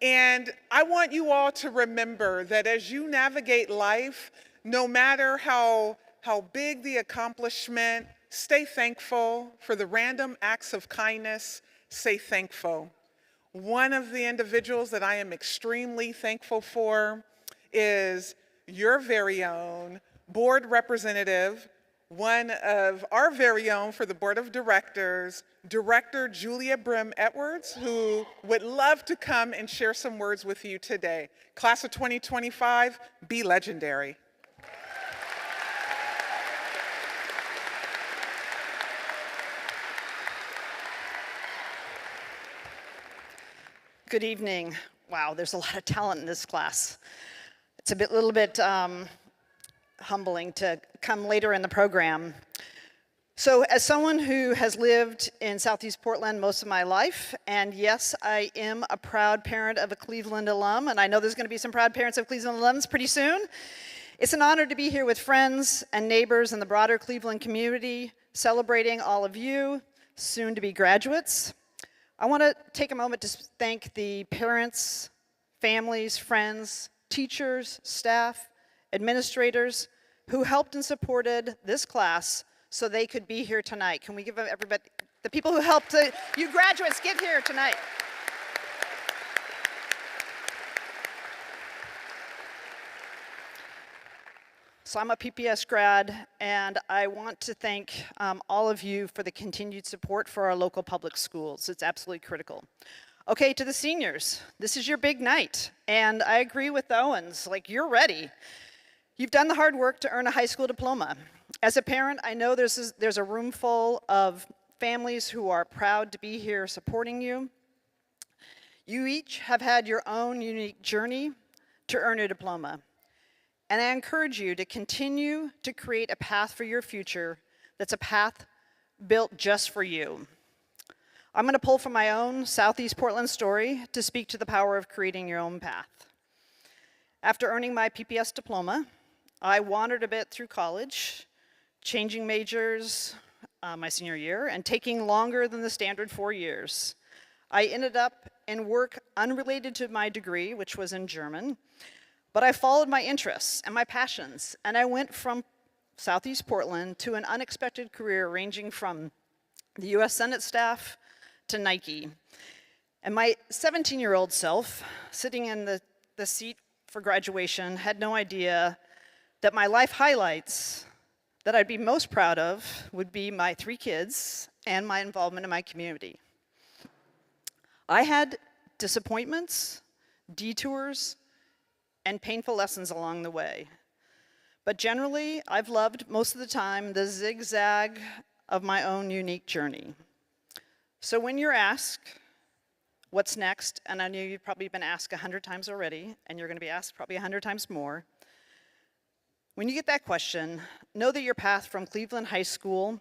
And I want you all to remember that as you navigate life, no matter how big the accomplishment, stay thankful for the random acts of kindness. Stay thankful. One of the individuals that I am extremely thankful for is your very own board representative, one of our very own for the board of directors, Director Julia Brim Edwards, who would love to come and share some words with you today. Class of 2025, be legendary. Good evening. Wow, there's a lot of talent in this class. It's a little bit humbling to come later in the program. So as someone who has lived in Southeast Portland most of my life, and yes, I am a proud parent of a Cleveland alum, and I know there's going to be some proud parents of Cleveland alums pretty soon. It's an honor to be here with friends and neighbors in the broader Cleveland community, celebrating all of you, soon to be graduates. I want to take a moment to thank the parents, families, friends, teachers, staff, administrators who helped and supported this class so they could be here tonight. Can we give everybody, the people who helped, you graduates, get here tonight. So I'm a PPS grad, and I want to thank all of you for the continued support for our local public schools. It's absolutely critical. Okay, to the seniors, this is your big night, and I agree with the Owens, like, you're ready. You've done the hard work to earn a high school diploma. As a parent, I know there's a room full of families who are proud to be here supporting you. You each have had your own unique journey to earn a diploma. And I encourage you to continue to create a path for your future that's a path built just for you. I'm going to pull from my own Southeast Portland story to speak to the power of creating your own path. After earning my PPS diploma, I wandered a bit through college, changing majors my senior year and taking longer than the standard 4 years. I ended up in work unrelated to my degree, which was in German, but I followed my interests and my passions, and I went from Southeast Portland to an unexpected career ranging from the US Senate staff to Nike. And my 17-year-old self, sitting in the seat for graduation, had no idea that my life highlights that I'd be most proud of would be my 3 kids and my involvement in my community. I had disappointments, detours, and painful lessons along the way. But generally, I've loved most of the time the zigzag of my own unique journey. So when you're asked, what's next, and I know you've probably been asked 100 times already, and you're going to be asked probably 100 times more, when you get that question, know that your path from Cleveland High School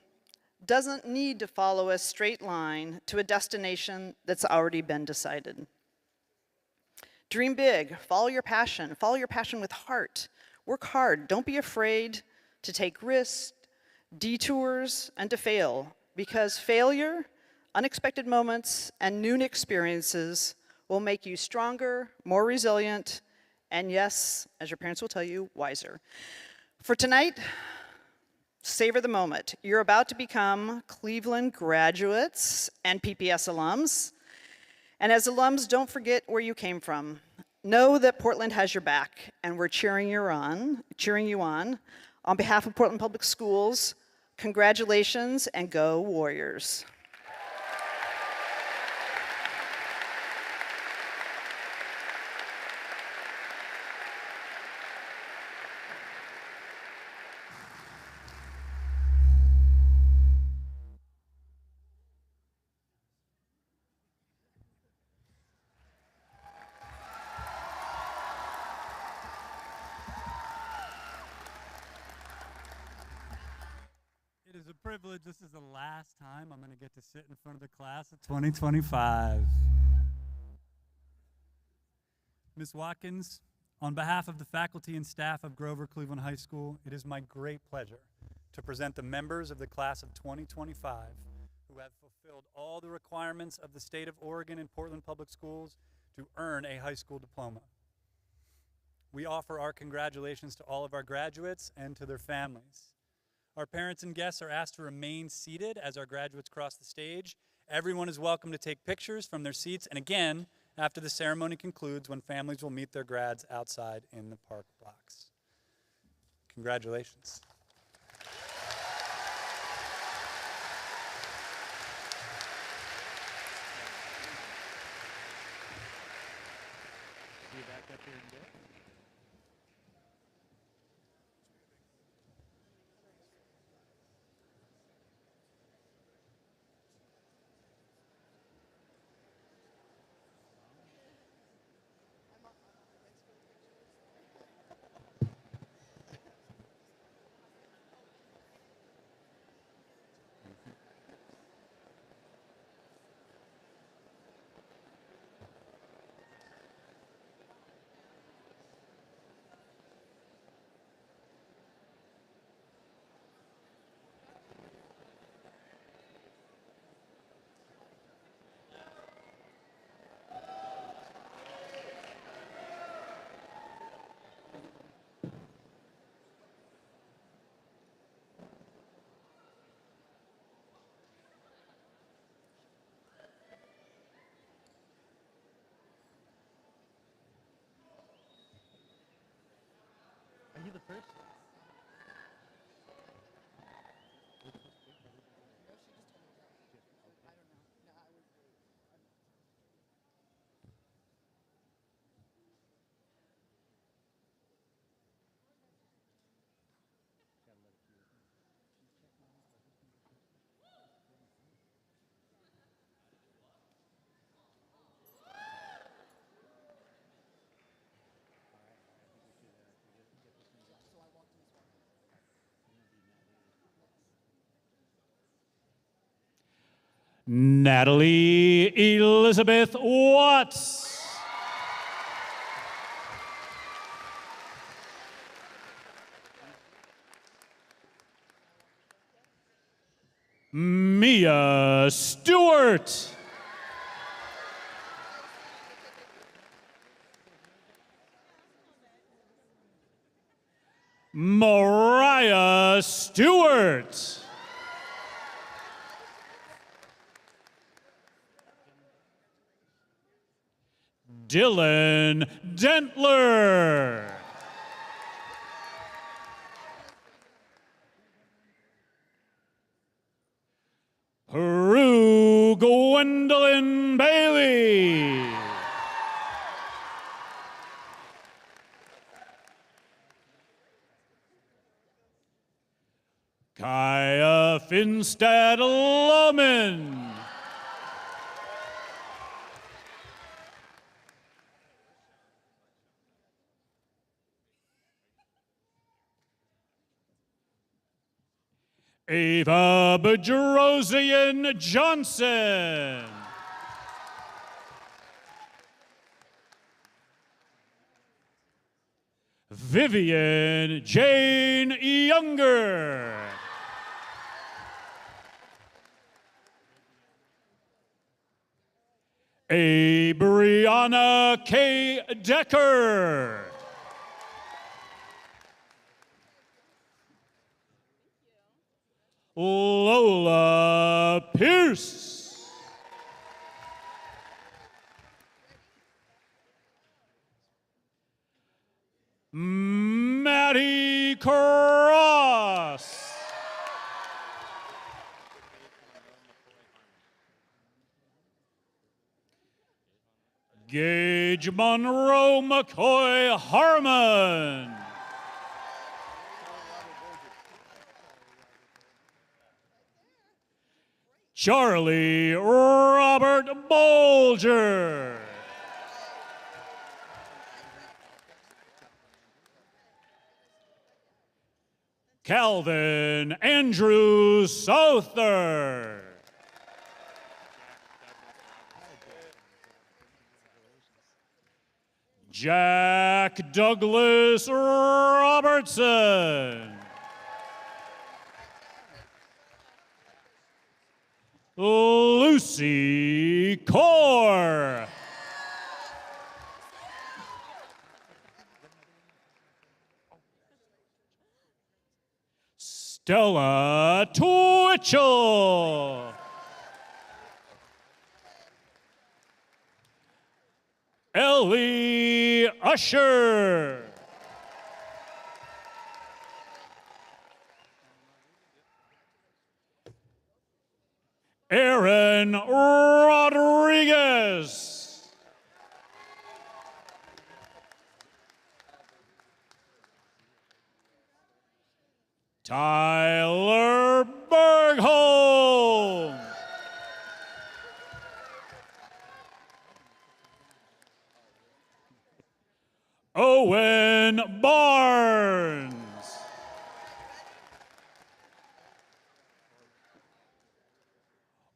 doesn't need to follow a straight line to a destination that's already been decided. Dream big, follow your passion with heart. Work hard, don't be afraid to take risks, detours, and to fail, because failure, unexpected moments, and new experiences will make you stronger, more resilient, and yes, as your parents will tell you, wiser. For tonight, savor the moment. You're about to become Cleveland graduates and PPS alums. And as alums, don't forget where you came from. Know that Portland has your back, and we're cheering you on. On behalf of Portland Public Schools, congratulations and go Warriors. It is a privilege. This is the last time I'm going to get to sit in front of the class of 2025. Ms. Watkins, on behalf of the faculty and staff of Grover Cleveland High School, it is my great pleasure to present the members of the class of 2025 who have fulfilled all the requirements of the state of Oregon and Portland Public Schools to earn a high school diploma. We offer our congratulations to all of our graduates and to their families. Our parents and guests are asked to remain seated as our graduates cross the stage. Everyone is welcome to take pictures from their seats, and again, after the ceremony concludes, when families will meet their grads outside in the park blocks. Congratulations. Are you the first? Natalie Elizabeth Watts. Mia Stewart. Mariah Stewart. Dylan Dentler. Peru Gwendolyn Bailey. Kaya Finstad Loman. Ava Bedrosian Johnson. Vivian Jane Younger. Brianna K. Decker. Lola Pierce. Maddie Cross. Gage Monroe McCoy Harmon. Charlie Robert Bolger. Calvin Andrew Souther. Jack Douglas Robertson. Lucy Core. Stella Twitchell. Ellie Usher. Aaron Rodriguez. Tyler Bergholm. Owen Barnes.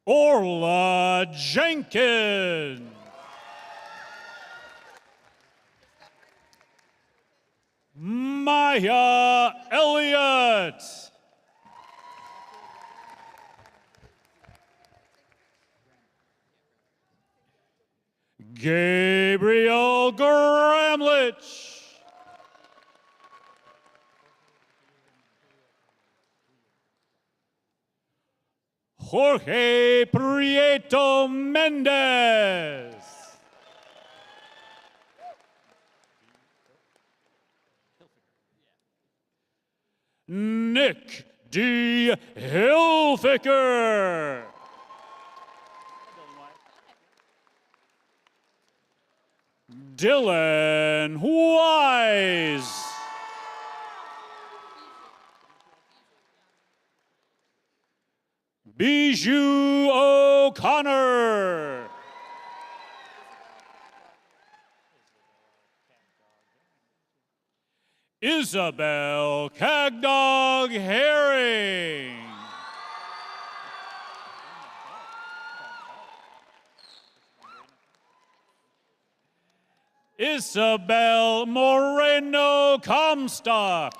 Orla Jenkins. Maya Elliott. Gabriel Gramlich. Jorge Prieto Mendez. Nick D. Hilfiger. Dylan Wise. Bijou O'Connor. Isabel Cagdog Herring. Isabel Moreno Comstock.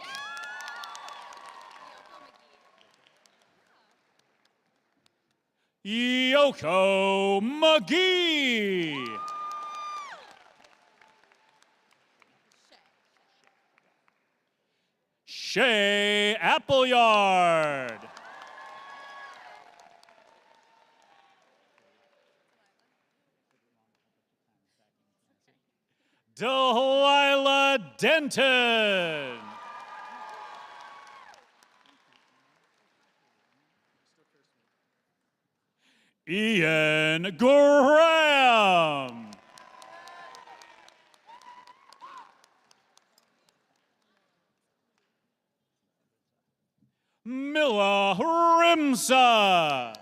Yoko McGee. Shay Appleyard. Delilah Denton. Ian Graham. Mila Rimsa.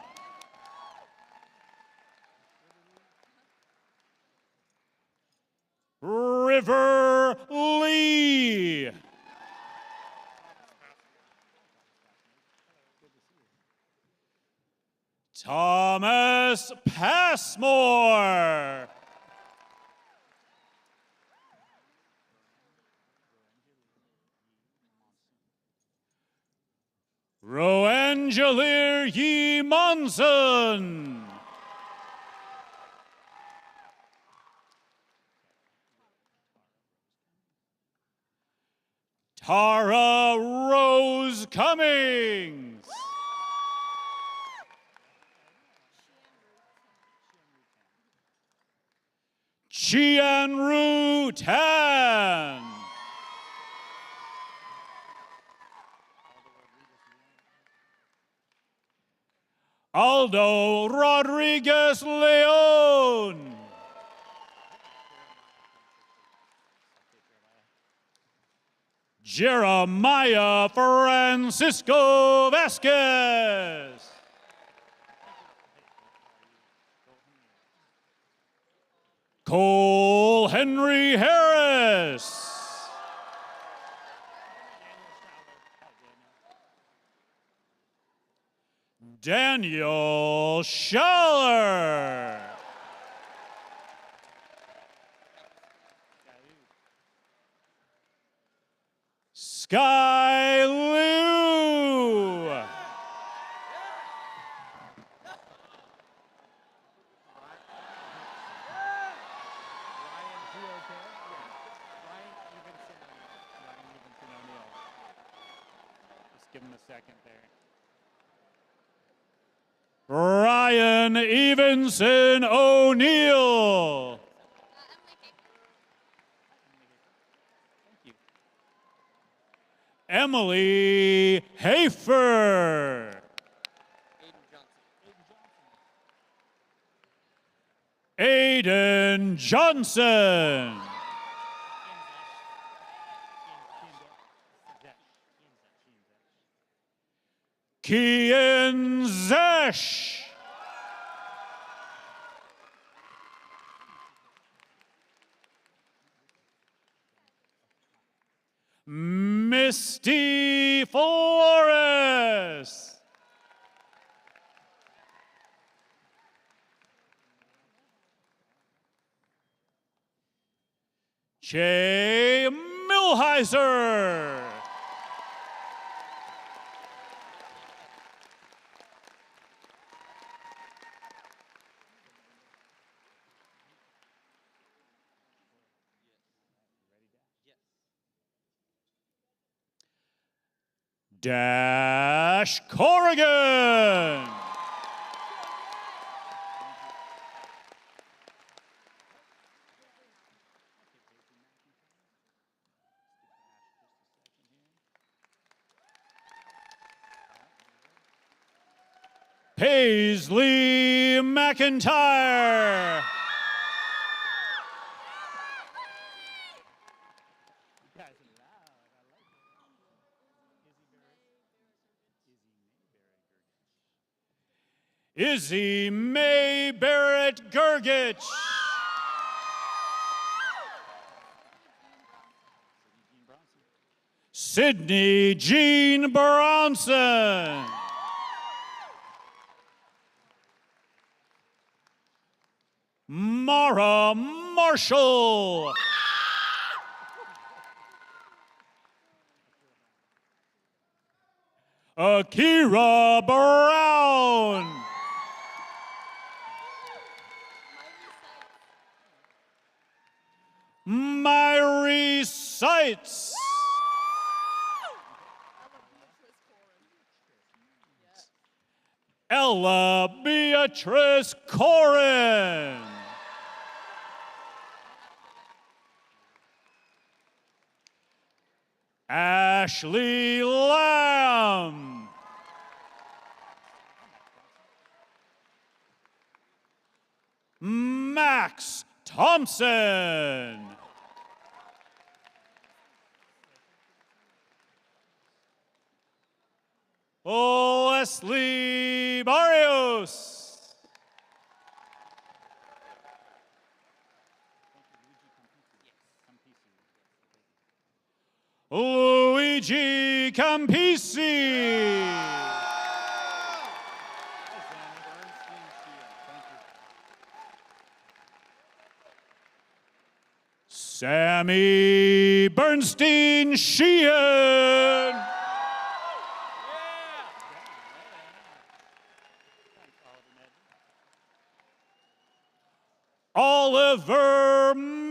River Lee. Thomas Passmore. Roangelir Yi Monson. Tara Rose Cummings. Qianru Tan. Aldo Rodriguez Leon. Jeremiah Francisco Vasquez. Cole Henry Harris. Daniel Schaller. Sky Liu. Just give him a second there. Ryan Evenson O'Neill. Emily Hafer. Aiden Johnson. Kian Zesh. Misty Flores. Jay Milheiser. Dash Corrigan. Paisley McIntyre. Izzy May Barrett Gergich. Sydney Jean Bronson. Mara Marshall. Akira Brown. Myri Seitz. Ella Beatrice Corin. Ashley Lamb. Max Thompson. Leslie Barrios. Luigi Campisi. Sammy Bernstein Sheehan.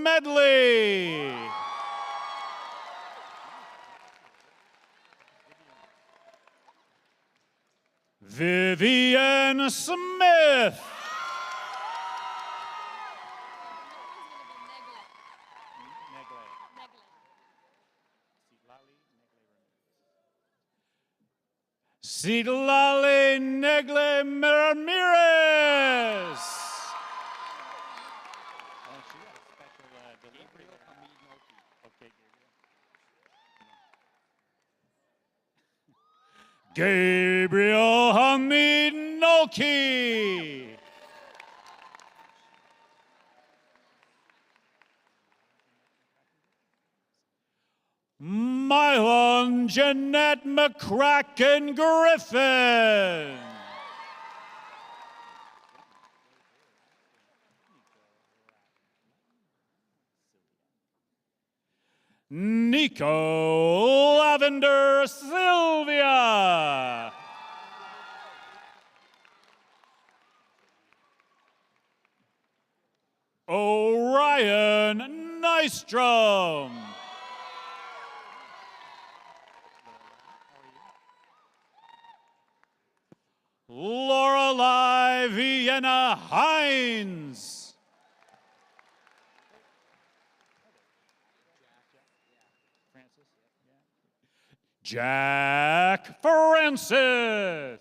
medley. Vivian Smith. Citlali Negle Ramirez. Gabriel Hamid Nolki. Mylon Jeanette McCracken Griffin. Nico Lavender Sylvia. Orion Nystrom. Lorelei Vienna Hines. Jack Francis.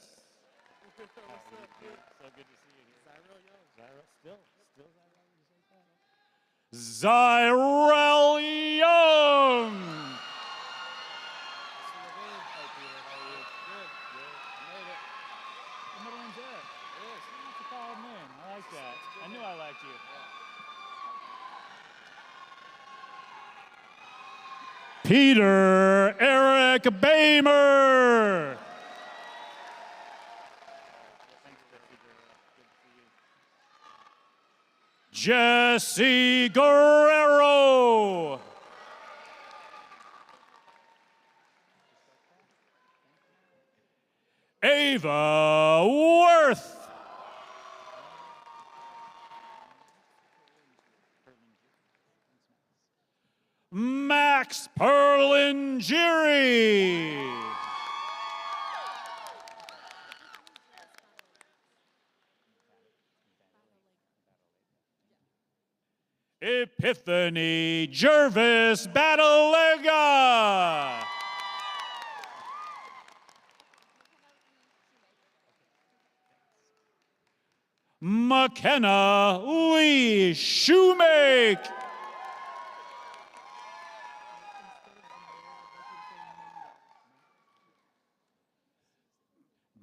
Zyrel Young. I knew I liked you. Peter Eric Bamer. Jesse Guerrero. Ava Worth. Max Perlingeri. Epiphany Jervis Batalega. McKenna Lee Shoemake.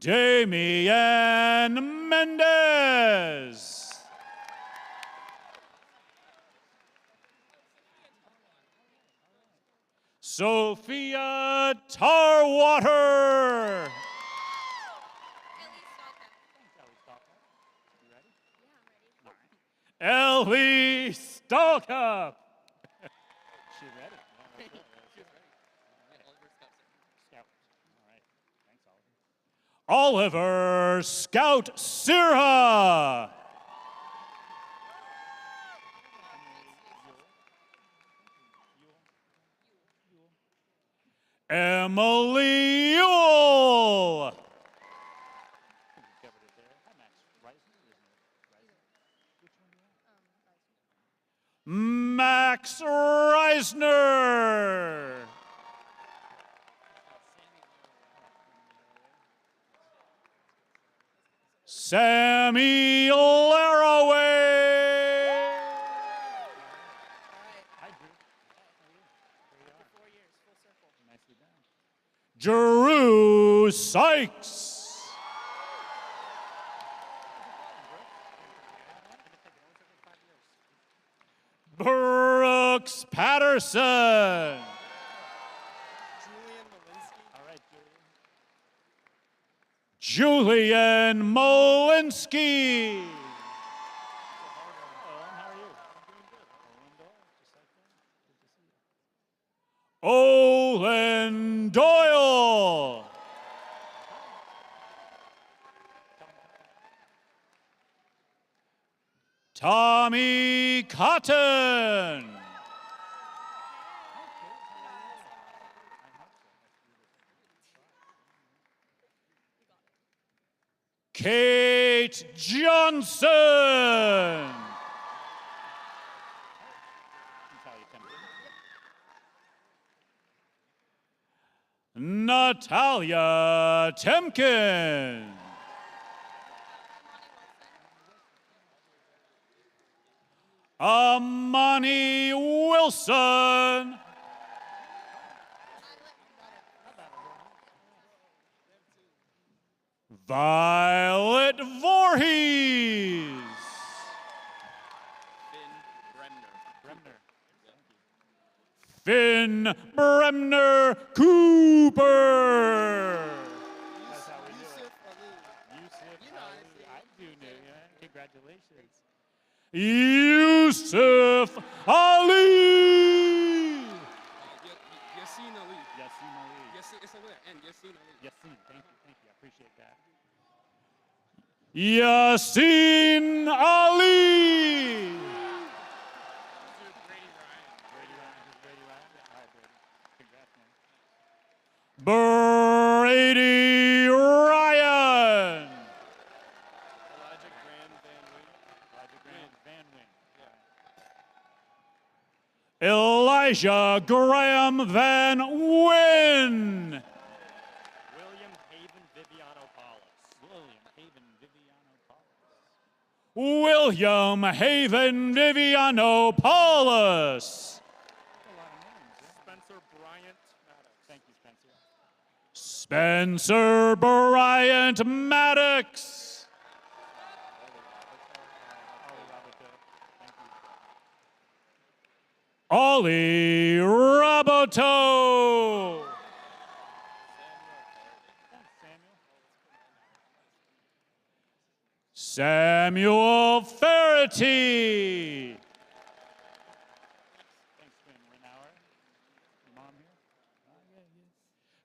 Damian Mendez. Sophia Tarwater. Ellie Stalkup. She ready? Oliver Scout Sirha. Emily Yule. Max Reisner. Sammy Laraway. Drew Sykes. Brooks Patterson. Julian Molinsky. Olin Doyle. Tommy Cotton. Kate Johnson. Natalia Temkin. Amani Wilson. Violet Voorhees. Finn Bremner Cooper. That's how we do it. Yusuf Ali. I do know, yeah. Congratulations. Yusuf Ali. Yassine Ali. Yassine Ali. Yassine, it's over there. And Yassine Ali. Yassine, thank you, I appreciate that. Yassine Ali. Brady Ryan. Elijah Graham Van Wyn. William Haven Viviano Paulus. William Haven Viviano Paulus. Spencer Bryant Maddox. Thank you, Spencer. Spencer Bryant Maddox. Ollie Roboto. Samuel Ferretti.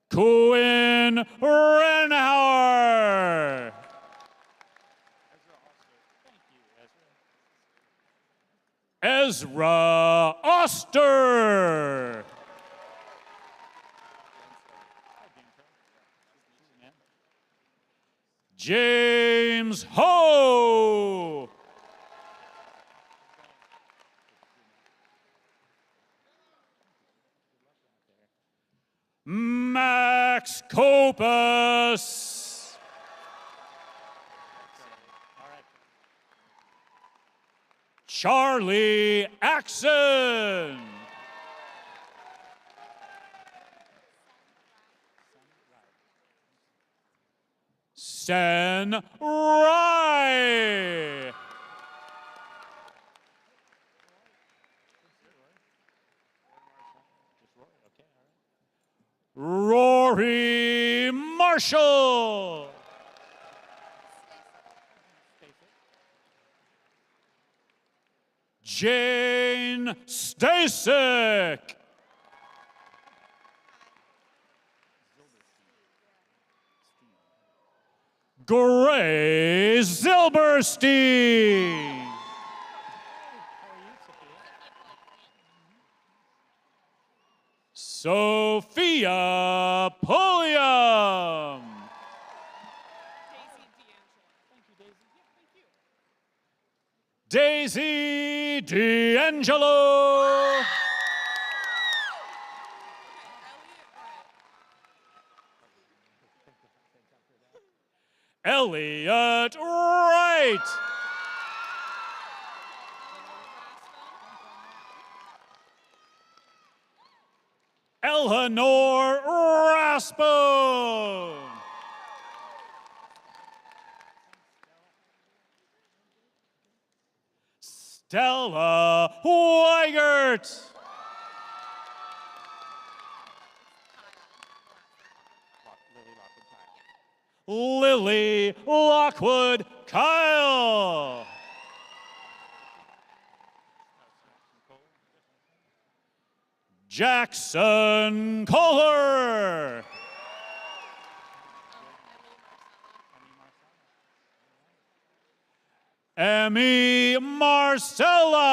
Quinn Renhauer. Ezra Oster. James Ho. Max Copus. Charlie Axon. Sen Rai. Rory Marshall. Jane Stasek. Gray Zilberstein. Sophia Pulliam. Daisy D'Angelo. Elliot Wright. Eleanor Raspone. Stella Weigert. Lily Lockwood Kyle. Jackson Kohler. Emmy Marcella.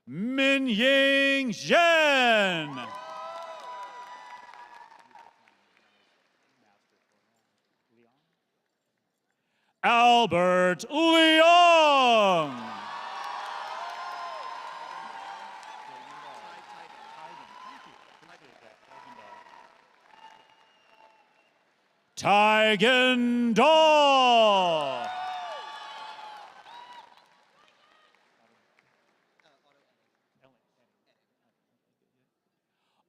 Min Ying Zhen. Albert Leong. Tygan Daw.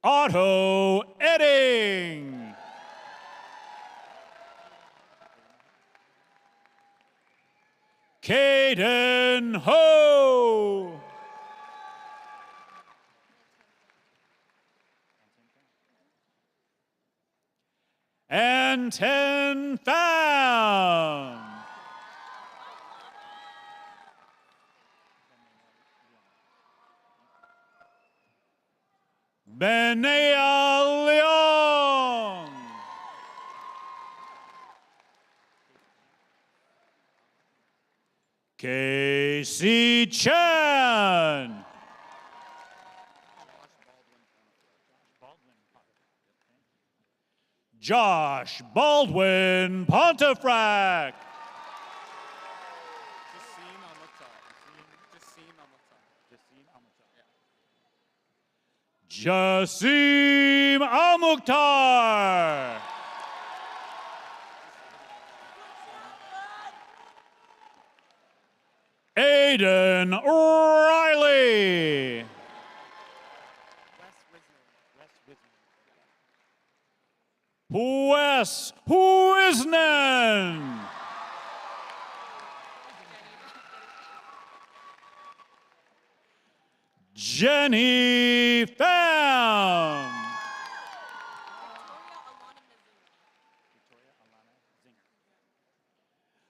Otto Edding. Caden Ho. Anton Pham. Benea Leong. Casey Chan. Josh Baldwin Pontefract. Jasim Al-Mukhtar. Aiden Riley. Wes Huisnen. Jenny Pham.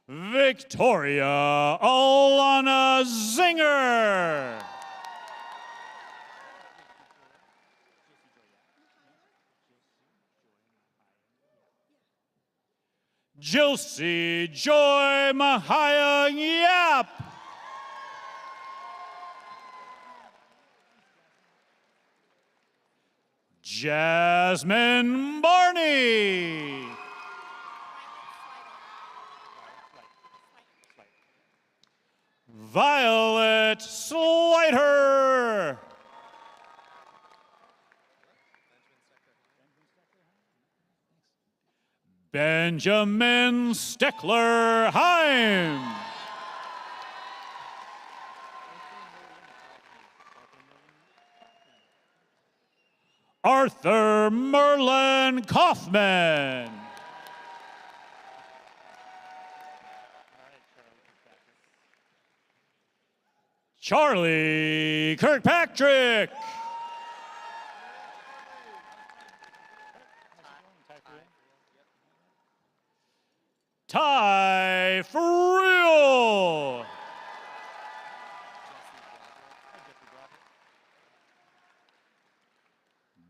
Victoria Alana Zinger. Jilcy Joy Mahaya Yap. Jasmine Barney. Violet Slider. Benjamin Steckler Heim. Arthur Merlin Kaufman. Charlie Kirkpatrick. Ty Friel.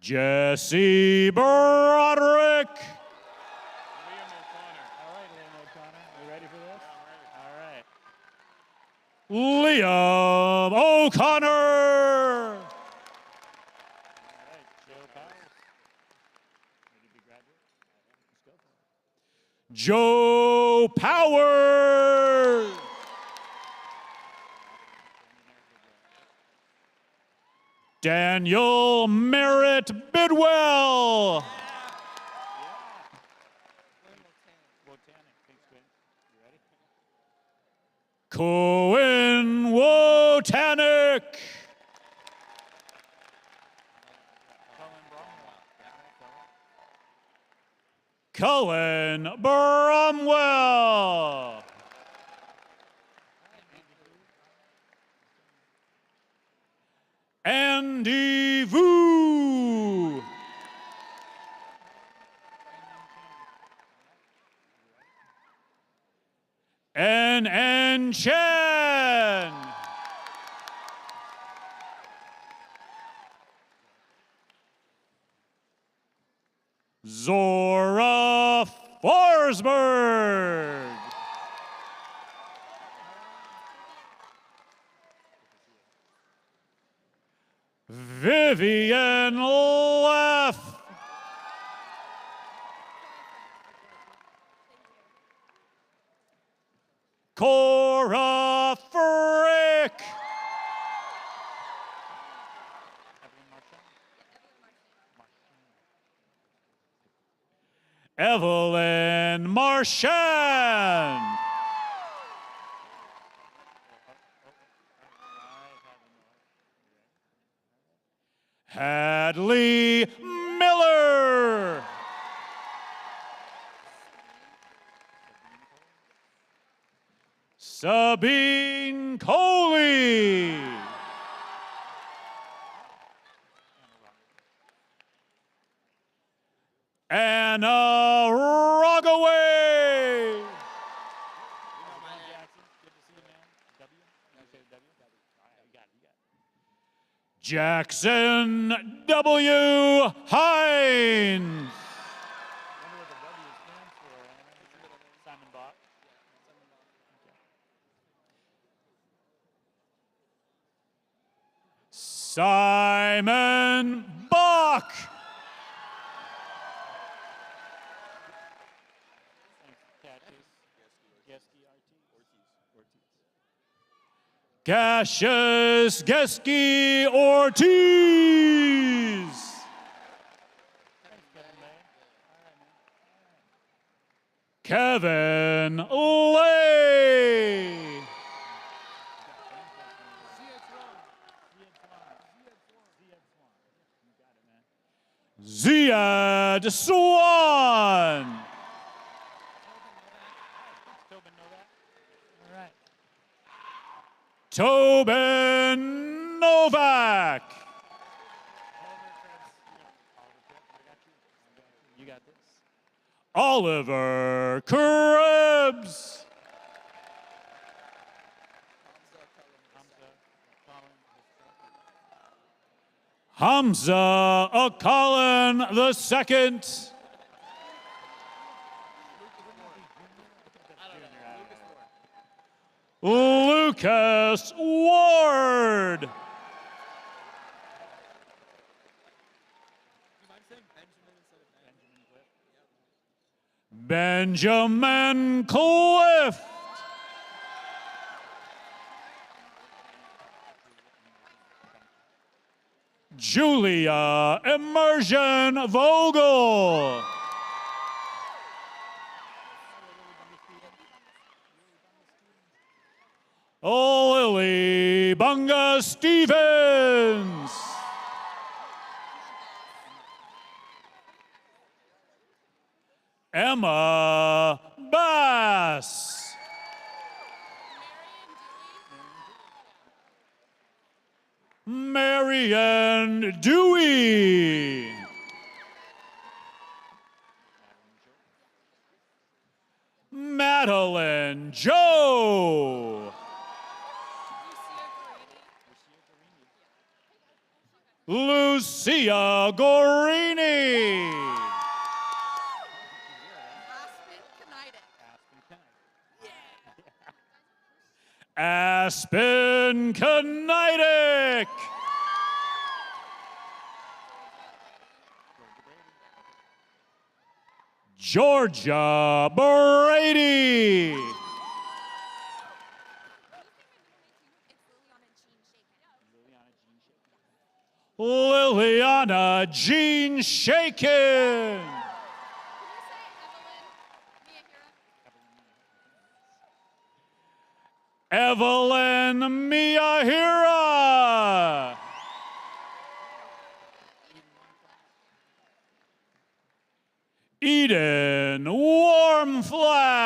Jesse Broderick. Liam O'Connor. Joe Power. Daniel Merritt Bidwell. Cohen Wotanic. Cullen Bromwell. Andy Vu. N. Chen. Zora Forsberg. Vivian Leff. Cora Frick. Evelyn Marchand. Hadley Miller. Sabine Coley. Anna Roggaway. Jackson W. Hines. Simon Bach. Cassius Geske Ortiz. Kevin Lay. Ziad Swan. Tobin Novak. Oliver Krebs. Hamza Akalin II. Lucas Ward. Benjamin Clift. Julia Immersion Vogel. Lily Bunga Stevens. Emma Bass. Marianne Dewey. Madeline Joe. Lucia Gorini. Aspen Knightick. Georgia Brady. Liliana Jean Shakin. Evelyn Miyahira. Eden Warmflash.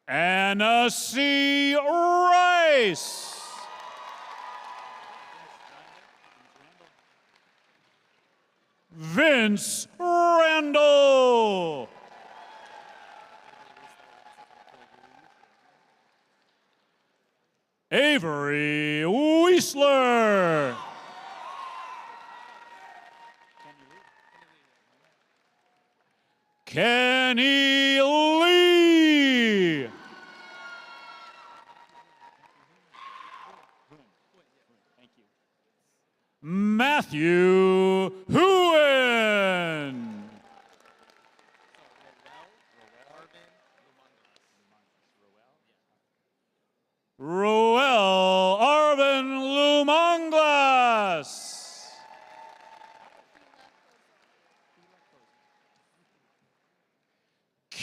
Anna C. Rice. Vince Randall. Avery Weisler. Kenny Lee. Matthew Huen.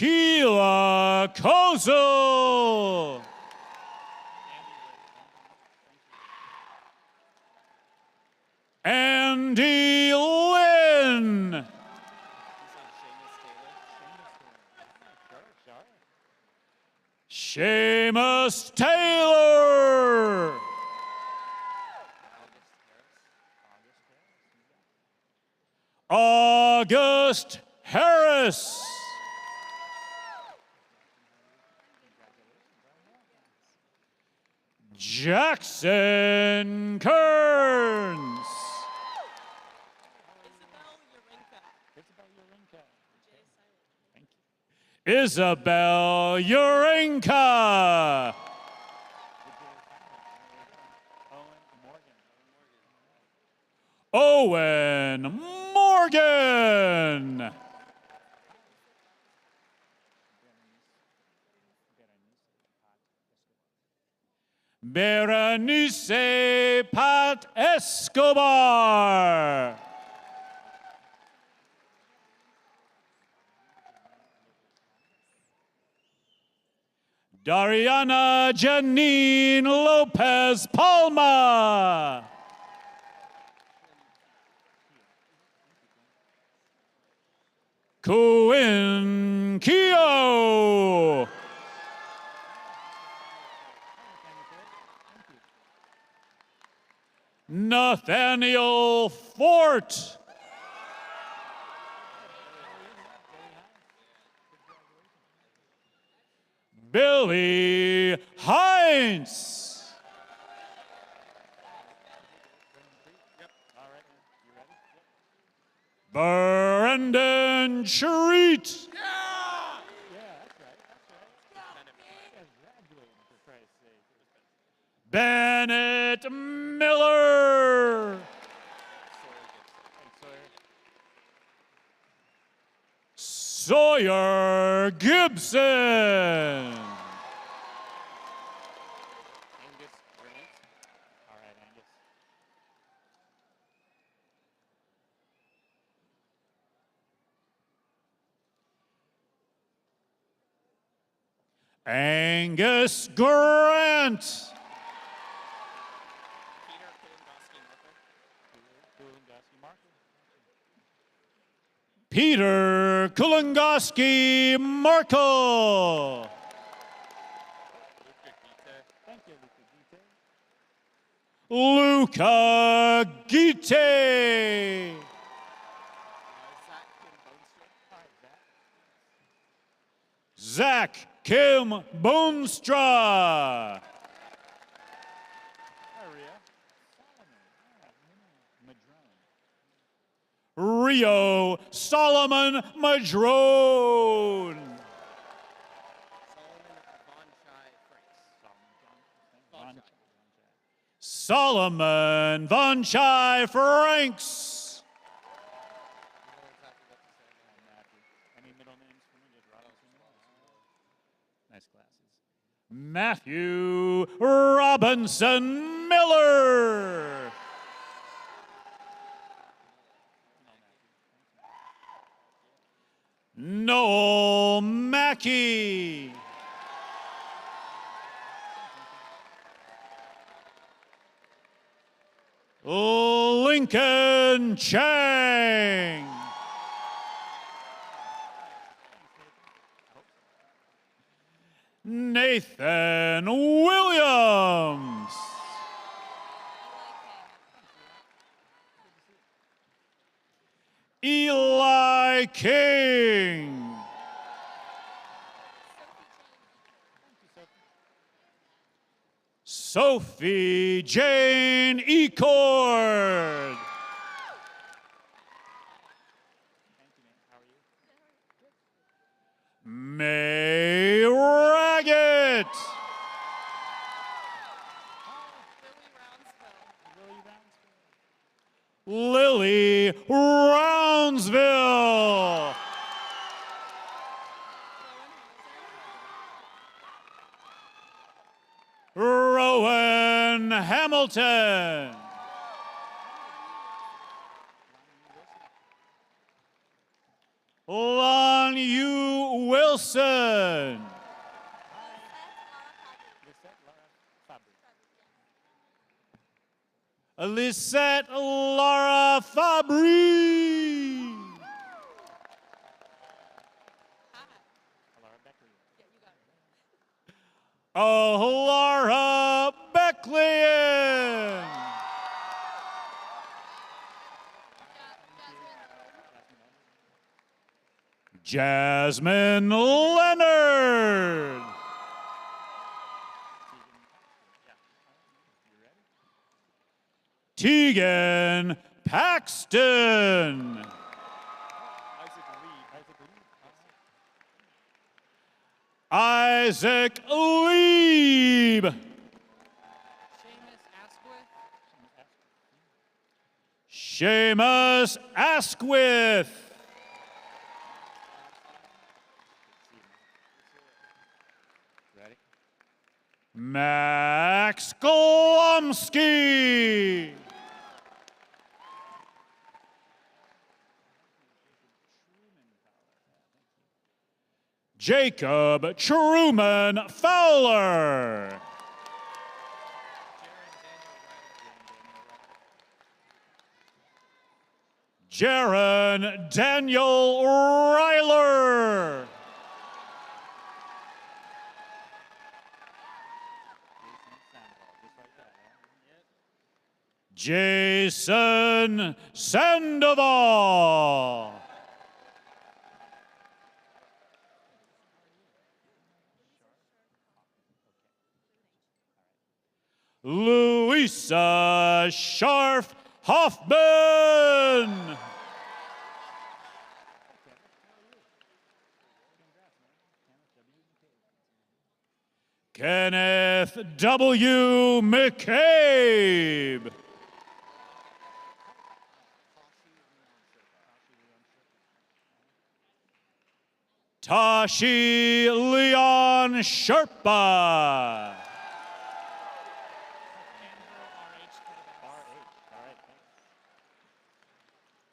Keela Kozel. Andy Lynn. Seamus Taylor. August Harris. Jackson Kearns. Isabel Urinka. Owen Morgan. Berenice Pat Escobar. Dariana Janine Lopez Palma. Kuin Keo. Nathaniel Fort. Billy Hines. Brendan Treat. Bennett Miller. Sawyer Gibson. Angus Grant. Peter Kulangoski Markle. Luca Gite. Zach Kim Boonstra. Rio Solomon Madrone. Solomon Von Chai Franks. Nice glasses. Matthew Robinson Miller. Noel Mackey. Lincoln Chang. Nathan Williams. Eli King. Sophie Jane Ecord. May Raggett. Lily Brownsville. Rowan Hamilton. Lon Yu Williams. Wilson. Lisette Laura Fabry. Oh, Laura Becklian. Jasmine Leonard. Tegan Paxton. Isaac Lieb. Seamus Asquith. Max Golomsky. Jacob Truman Fowler. Jaron Daniel Ryler. Jason Sandoval. Louisa Scharf Hoffman. Kenneth W. McCabe. Tashi Leon Sherpa.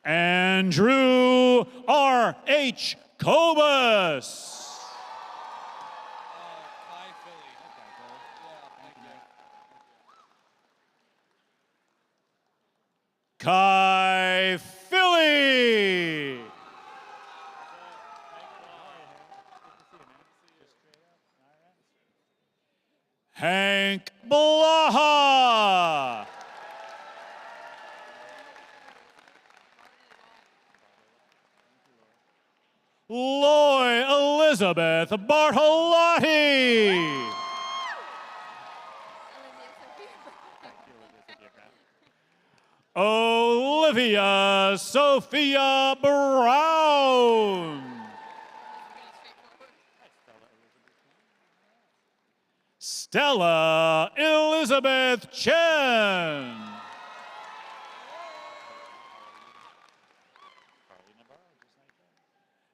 Andrew R.H. Kobus. Kai Philly. Hank Blaha. Loy Elizabeth Bartolotti. Olivia Sophia Brown. Stella Elizabeth Chen.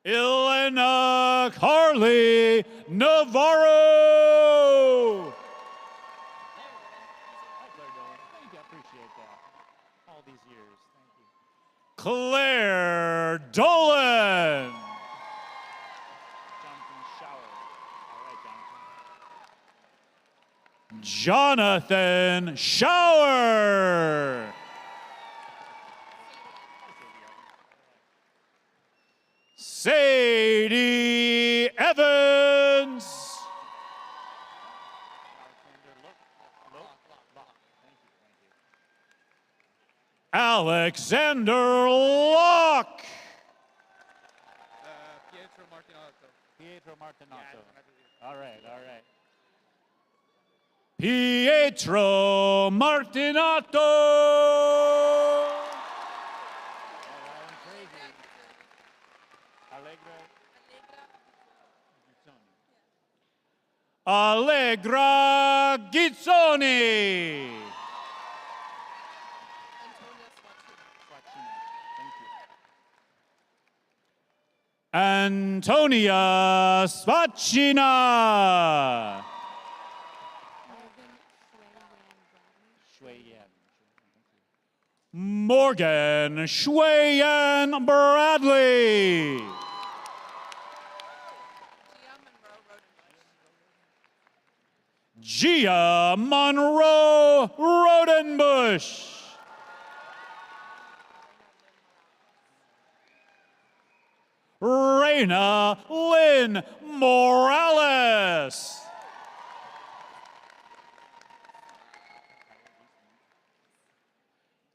Elena Carly Navarro. Claire Dolan. Jonathan Shower. Sadie Evans. Alexander Locke. Pietro Martinotto. All right, all right. Pietro Martinotto. Allegra Ghizzoni. Antonia Spacina. Morgan Schwayan Bradley. Gia Monroe Rodenbush. Reina Lynn Morales.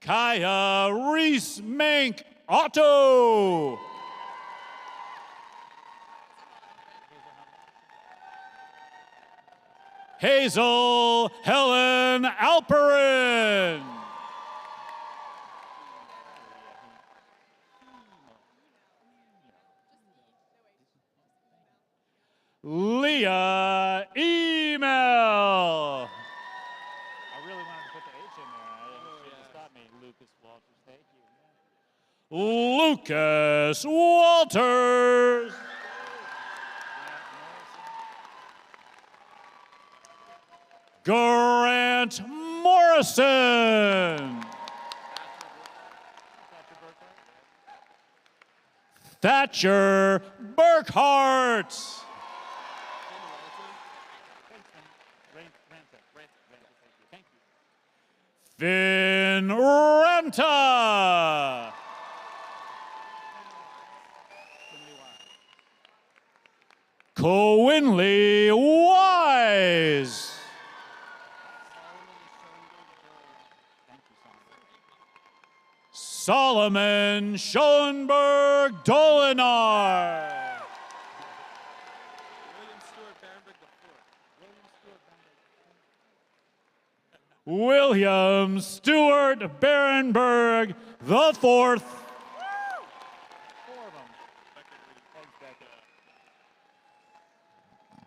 Kaya Reese Mank Otto. Hazel Helen Alperin. Leah Email. I really wanted to put the H in there. It just stopped me. Lucas Walters, thank you. Lucas Walters. Grant Morrison. Thatcher Burkhart. Finn Renta. Coinley Wise. Solomon Schoenberg Dolinar. William Stewart Berenberg the fourth.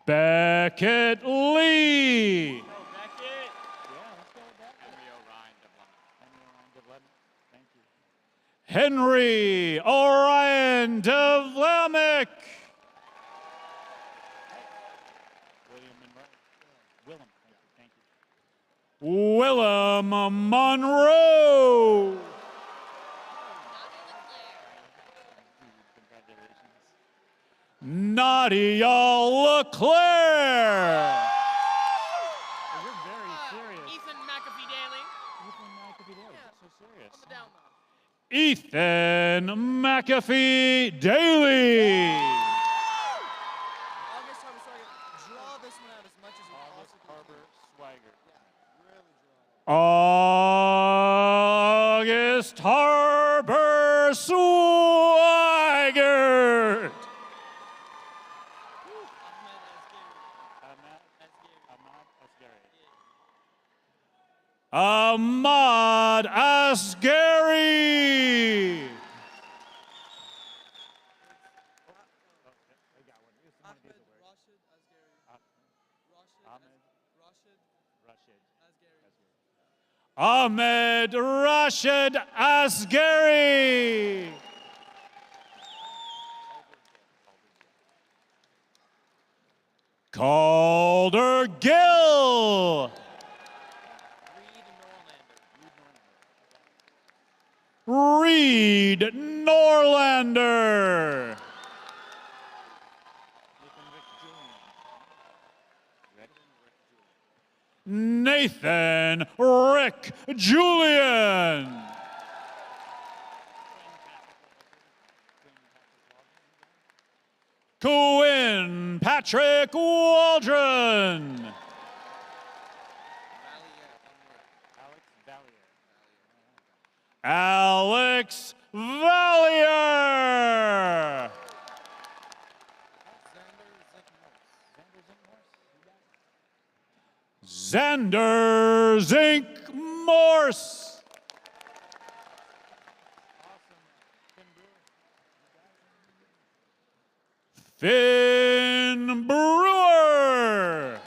Beckett Lee. Henry Orion Devlamick. Willem Monroe. Nadia LeClaire. You're very serious. Ethan McAfee Daly. Ethan McAfee Daly. Yeah. So serious. On the down low. Ethan McAfee Daly. August Harbor Swagger. Draw this one out as much as you August possibly Harbor Swagger. can. Really draw it. August Harbor Swigert. Ahmad Asghari. Ahmed Rashid Asghari. Calder Gill. Reed Norlander. Nathan Rick Julian. Quinn Patrick Waldron. Alex Valier. Xander Zink Morse. Finn Brewer.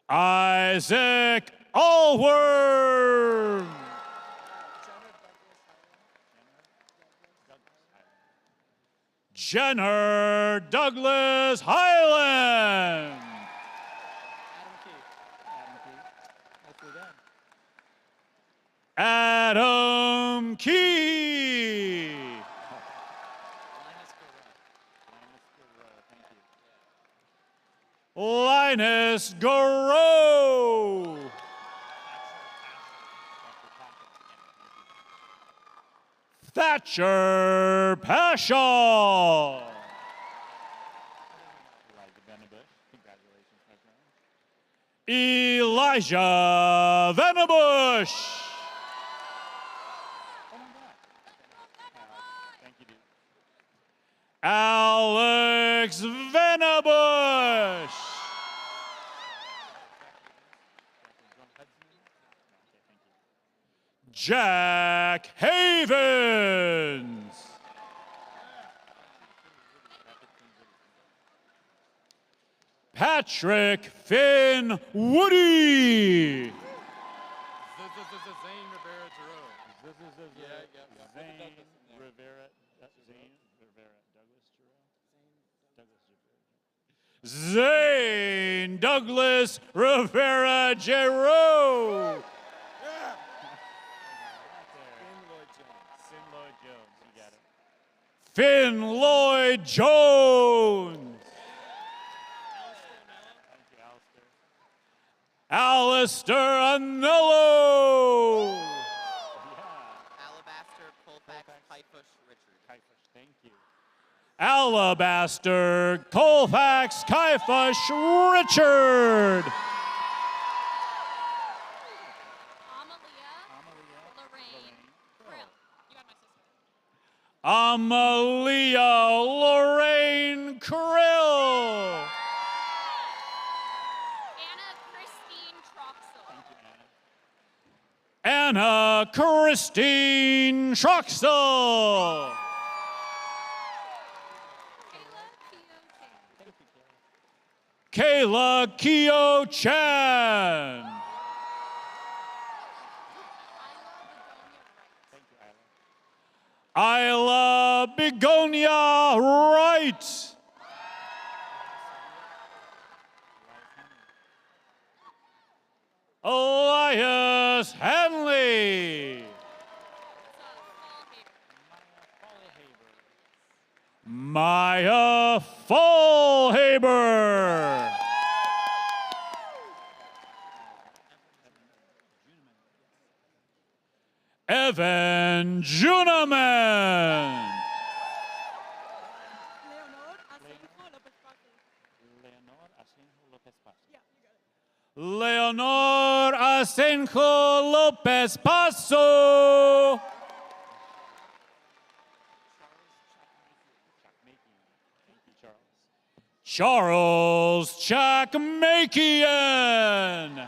Isaac Allworm. Jenner Douglas Highland. Adam Key. Linus Garreau. Thatcher Pashaw. Elijah Venabush. Alex Venabush. Jack Havens. Patrick Finn Woody. Zane Douglas Rivera Giroux. Finn Lloyd Jones. Alistair Anello. Alabaster, Colfax, Kaifush, Richard. Thank you. Alabaster, Colfax, Kaifush, Richard. Amalia Lorraine Krill. Anna Christine Troxel. Kayla Keo Chan. Isla Begonia Wright. Elias Hanley. Maya Fallhaber. Evan Juneman. Leonor Asenjo Lopez Paso. Charles Chakmakian.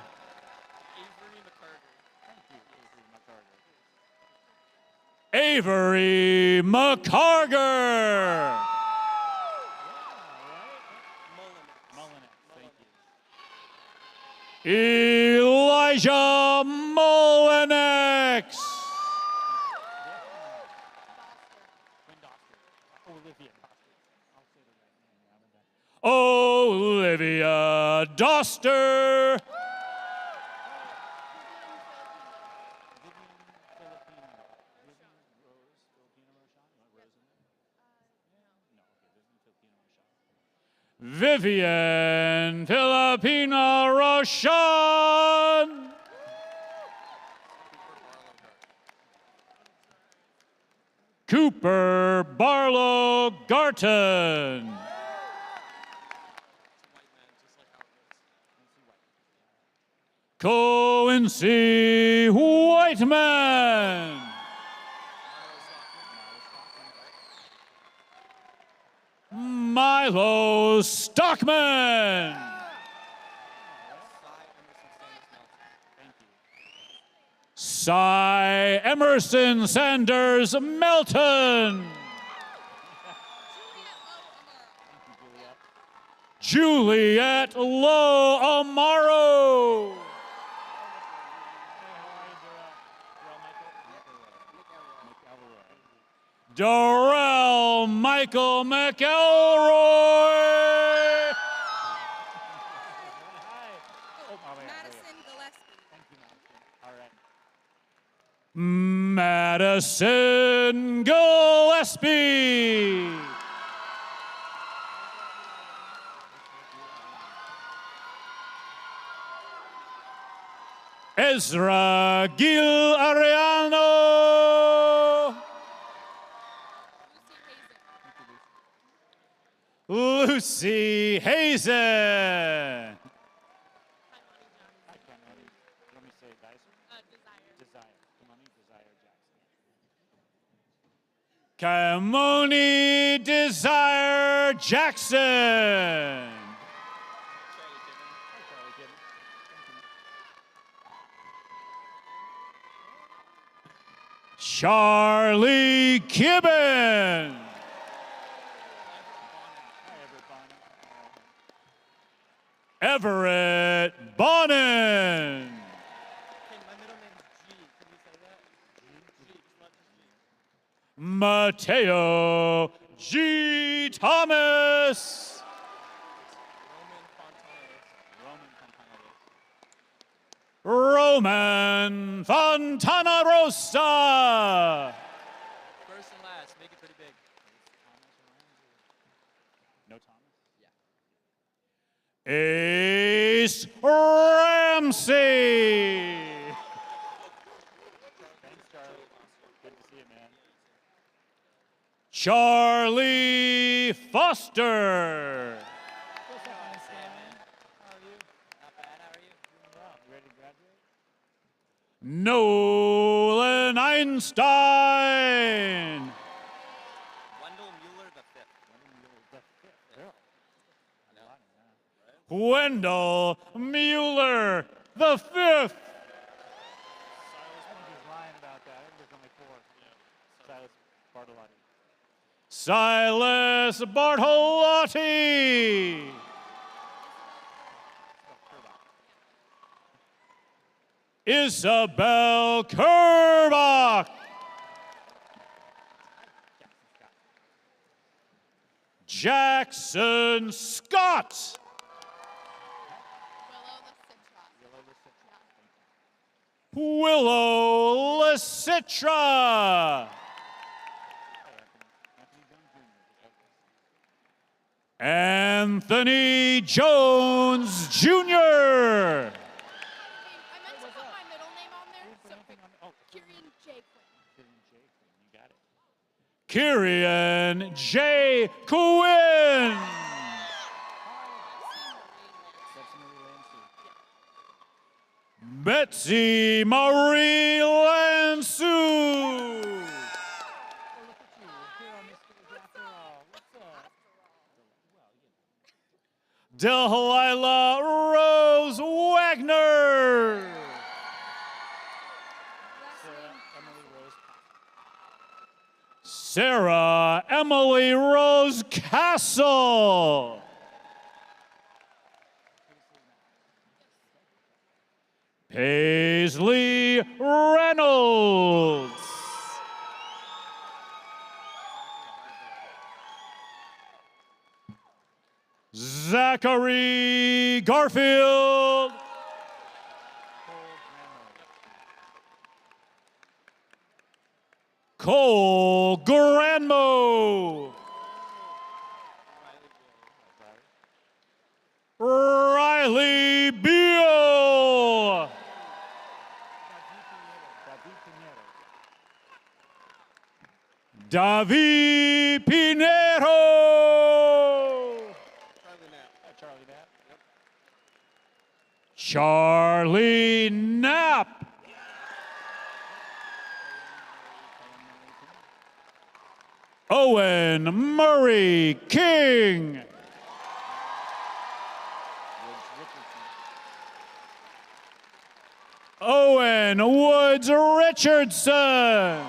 Avery McCarger. Elijah Mullinex. Olivia Doster. Vivian Filipina Roshan. Cooper Barlow Garton. Quincy Whiteman. Milo Stockman. Cy Emerson Sanders Melton. Juliet Lowe Amaro. Darrell Michael McElroy. Madison Gillespie. Ezra Gil Ariano. Lucy Hazen. Let me say Dicer? Desire. Kamoni Desire Jackson. Charlie Kibben. Everett Bonnen. Mateo G. Thomas. Roman Fontana Rosa. First and last, make it pretty big. No Thomas? Yeah. Ace Ramsey. Thanks, Charlie. Good to see you, man. Charlie Foster. Nolan Einstein. Wendell Mueller the fifth. Wendell Mueller the fifth. Silas Bartolotti. Isabel Kerbach. Jackson Scott. Willow Lasitra. Anthony Jones Jr. I meant to put my middle name on there, so Kirian J. Quinn. Kyrian J. Quinn. Betsy Marie Lansou. Delilah Rose Wagner. Sarah Emily Rose Castle. Paisley Reynolds. Zachary Garfield. Cole Granmo. Riley Beal. Davi Pinero. Charlie Knapp. Owen Murray King. Owen Woods Richardson.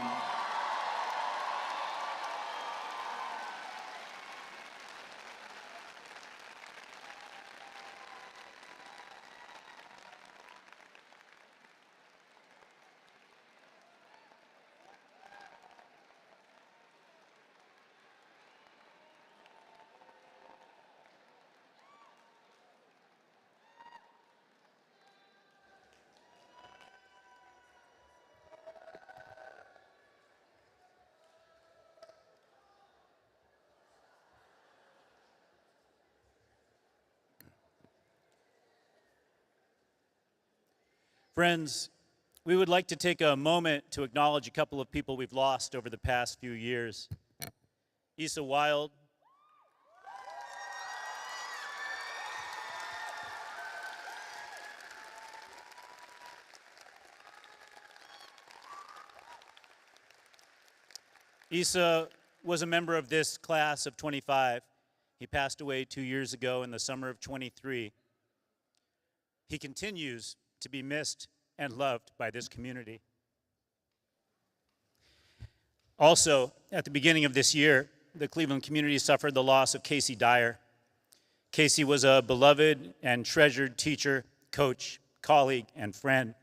Friends, we would like to take a moment to acknowledge a couple of people we've lost over the past few years. Issa Wild, Issa was a member of this class of 25. He passed away 2 years ago in the summer of 23. He continues to be missed and loved by this community. Also, at the beginning of this year, the Cleveland community suffered the loss of Casey Dyer. Casey was a beloved and treasured teacher, coach, colleague, and friend.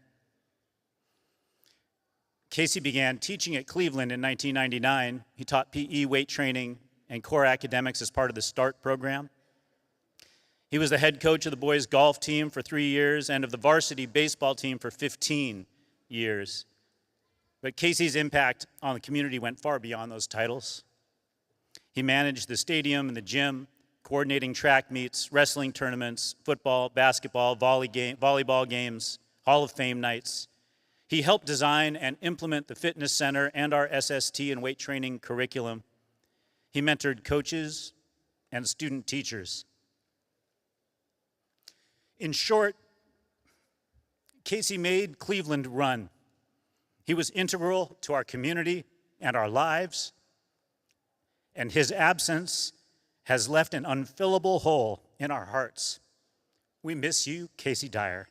Casey began teaching at Cleveland in 1999. He taught PE, weight training, and core academics as part of the START program. He was the head coach of the boys golf team for 3 years and of the varsity baseball team for 15 years. But Casey's impact on the community went far beyond those titles. He managed the stadium and the gym, coordinating track meets, wrestling tournaments, football, basketball, volleyball games, Hall of Fame nights. He helped design and implement the fitness center and our SST and weight training curriculum. He mentored coaches and student teachers. In short, Casey made Cleveland run. He was integral to our community and our lives, and his absence has left an unfillable hole in our hearts. We miss you, Casey Dyer.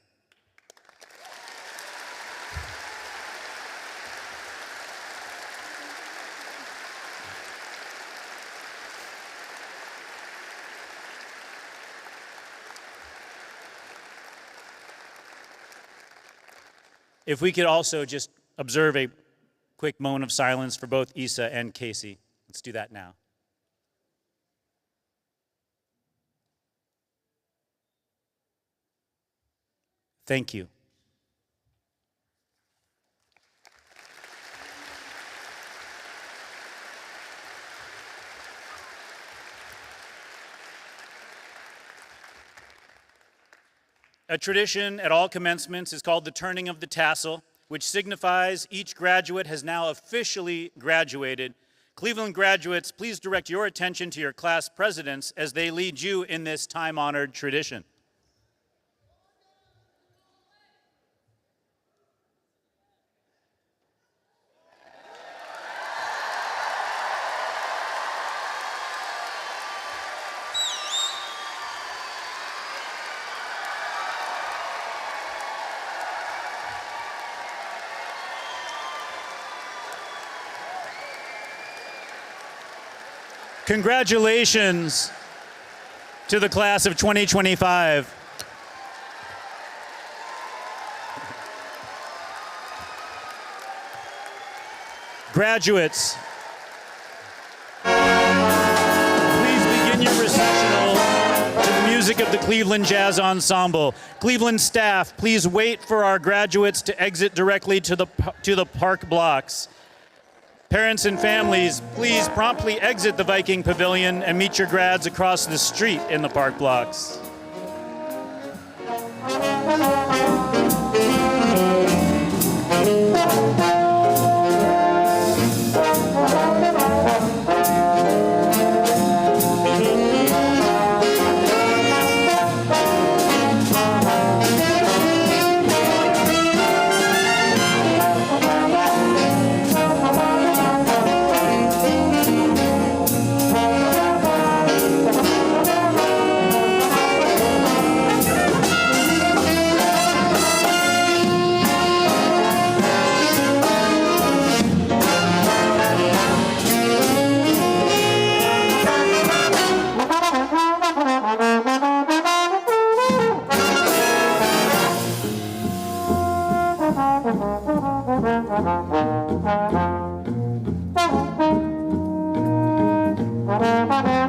If we could also just observe a quick moment of silence for both Issa and Casey. Let's do that now. Thank you. A tradition at all commencements is called the turning of the tassel, which signifies each graduate has now officially graduated. Cleveland graduates, please direct your attention to your class presidents as they lead you in this time-honored tradition. Congratulations to the class of 2025. Graduates, please begin your recessional to the music of the Cleveland Jazz Ensemble. Cleveland staff, please wait for our graduates to exit directly to the park blocks. Parents and families, please promptly exit the Viking Pavilion and meet your grads across the street in the park blocks. Thank you.